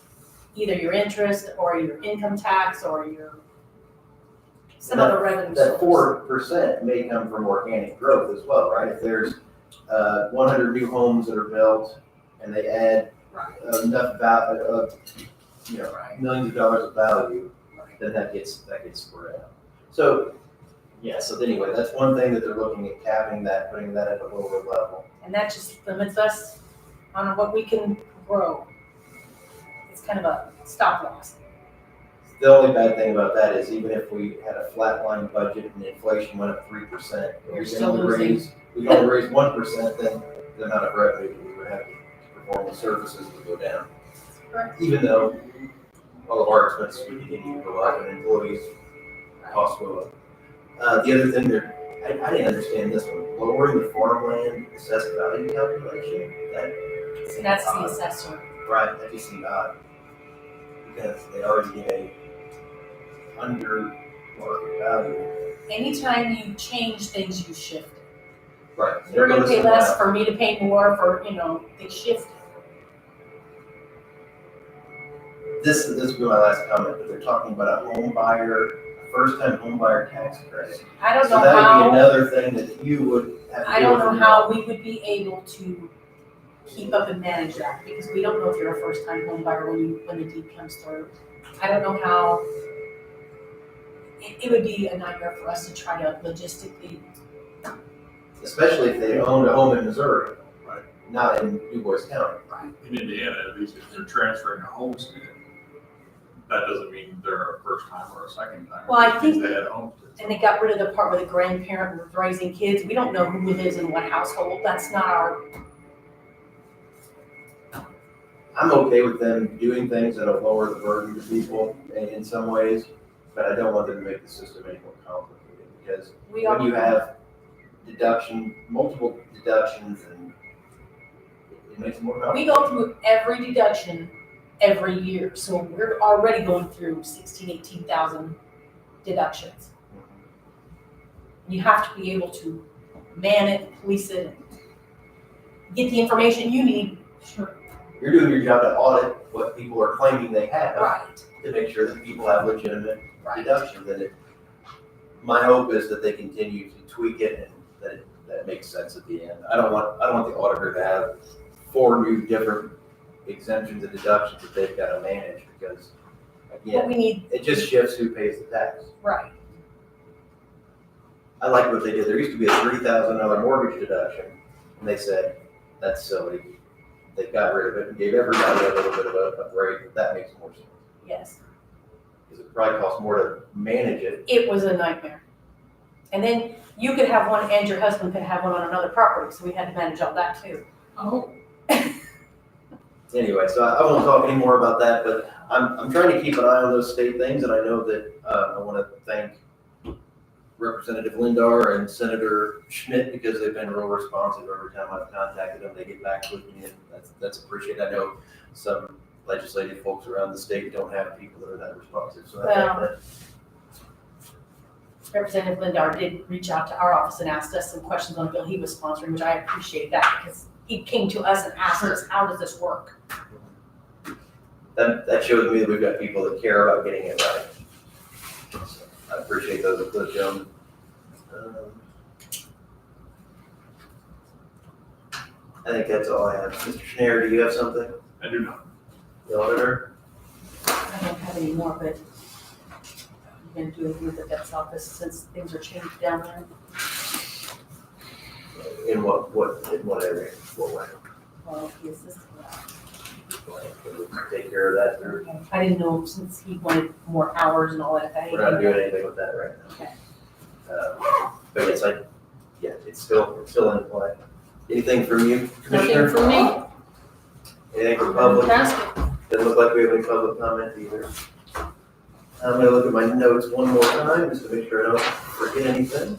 Either your interest or your income tax or your, some other revenue source. that 4% may come from organic growth as well, right? If there's 100 new homes that are built and they add enough value of, millions of dollars of value, then that gets spread out. So, yeah, so anyway, that's one thing that they're looking at, capping that, putting that at a lower level. And that just limits us on what we can grow. It's kind of a stop loss. The only bad thing about that is even if we had a flatline budget and inflation went up 3%, You're still losing. we only raise 1%, then the amount of revenue we would have to perform the services would go down. Correct. Even though all of our expenses would continue to go up and employees' costs go up. The other thing there, I didn't understand this one, lowering the farmland assessed value calculation, So that's the assessor. right, that just seemed odd. Because they already get a under market value. Anytime you change things, you shift it. Right. You're gonna pay less for me to pay more for, they shift. This will be my last comment, but they're talking about a home buyer, first-time home buyer tax credit. I don't So know that would be how, another thing that you would have to I deal don't with. know how we would be able to keep up and manage that, because we don't know if you're a first-time home buyer when the deed comes through. I don't know how, it would be a nightmare for us to try to logistically, Especially if they owned a home in Missouri, right, not in Du Bois County. In Indiana, at least if they're transferring a homestead, that doesn't mean they're a first time or a second time. Well, I It means think- they had a homestead. and they got rid of the part where the grandparent was raising kids. We don't know who lives in what household, that's not our, I'm okay with them doing things that'll lower the burden to people in some ways, but I don't want them to make the system any more complicated, because we when you are, have multiple deductions, and it makes it more complicated. we go through every deduction every year, so we're already going through 18,000 deductions. You have to be able to man it, police it, get the information you need. Sure. You're doing your job to audit what people are claiming they have, Right, to make sure that people have legitimate right. deductions, and my hope is that they continue to tweak it and that it makes sense at the end. I don't want the auditor to have 4 new different exemptions and deductions that they've got to manage, because What again, we need, it just shifts who pays the tax. right, I like what they did. There used to be a $3,000 mortgage deduction, and they said, that's silly. They got rid of it and gave everybody a little bit of a break. That makes more sense. yes. Because it probably costs more to manage it. It was a nightmare. And then you could have one and your husband could have one on another property, so we had to manage all that too. Oh. Anyway, so I won't talk anymore about that, but I'm trying to keep an eye on those state things, and I know that, I wanna thank Representative Lindar and Senator Schmidt, because they've been real responsive every time I've contacted them. They get back with me, and that's appreciated. I know some legislative folks around the state don't have people that are that responsive, so I think Well, that. Representative Lindar did reach out to our office and asked us some questions on a bill he was sponsoring, which I appreciate that, because he came to us and asked us, how does this work? That shows me that we've got people that care about getting it right. So I appreciate those gentlemen. I think that's all I have. Mr. Schneider, do you have something? I do not. The auditor? I don't have any more, but I've been doing with the debt's office since things are changed down there. In what area? What way? Well, he assisted that. Take care of that through. I didn't know since he wanted more hours and all that. We're not doing anything with that right now. But it's like, yeah, it's still in play. Anything from you, Commissioner? Nothing from me. Anything from public? Fantastic. Doesn't look like we have any public comment either. I'm gonna look at my notes one more time, just to make sure I don't forget anything.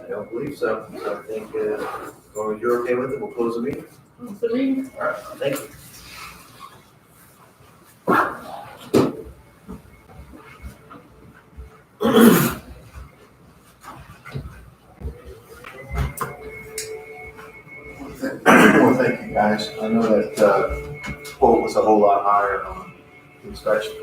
I don't believe so. So I think, as long as you're okay with it, we'll close the meeting. That's the meeting. All right, thank you. Well, thank you, guys. I know that quote was a whole lot higher on the inspection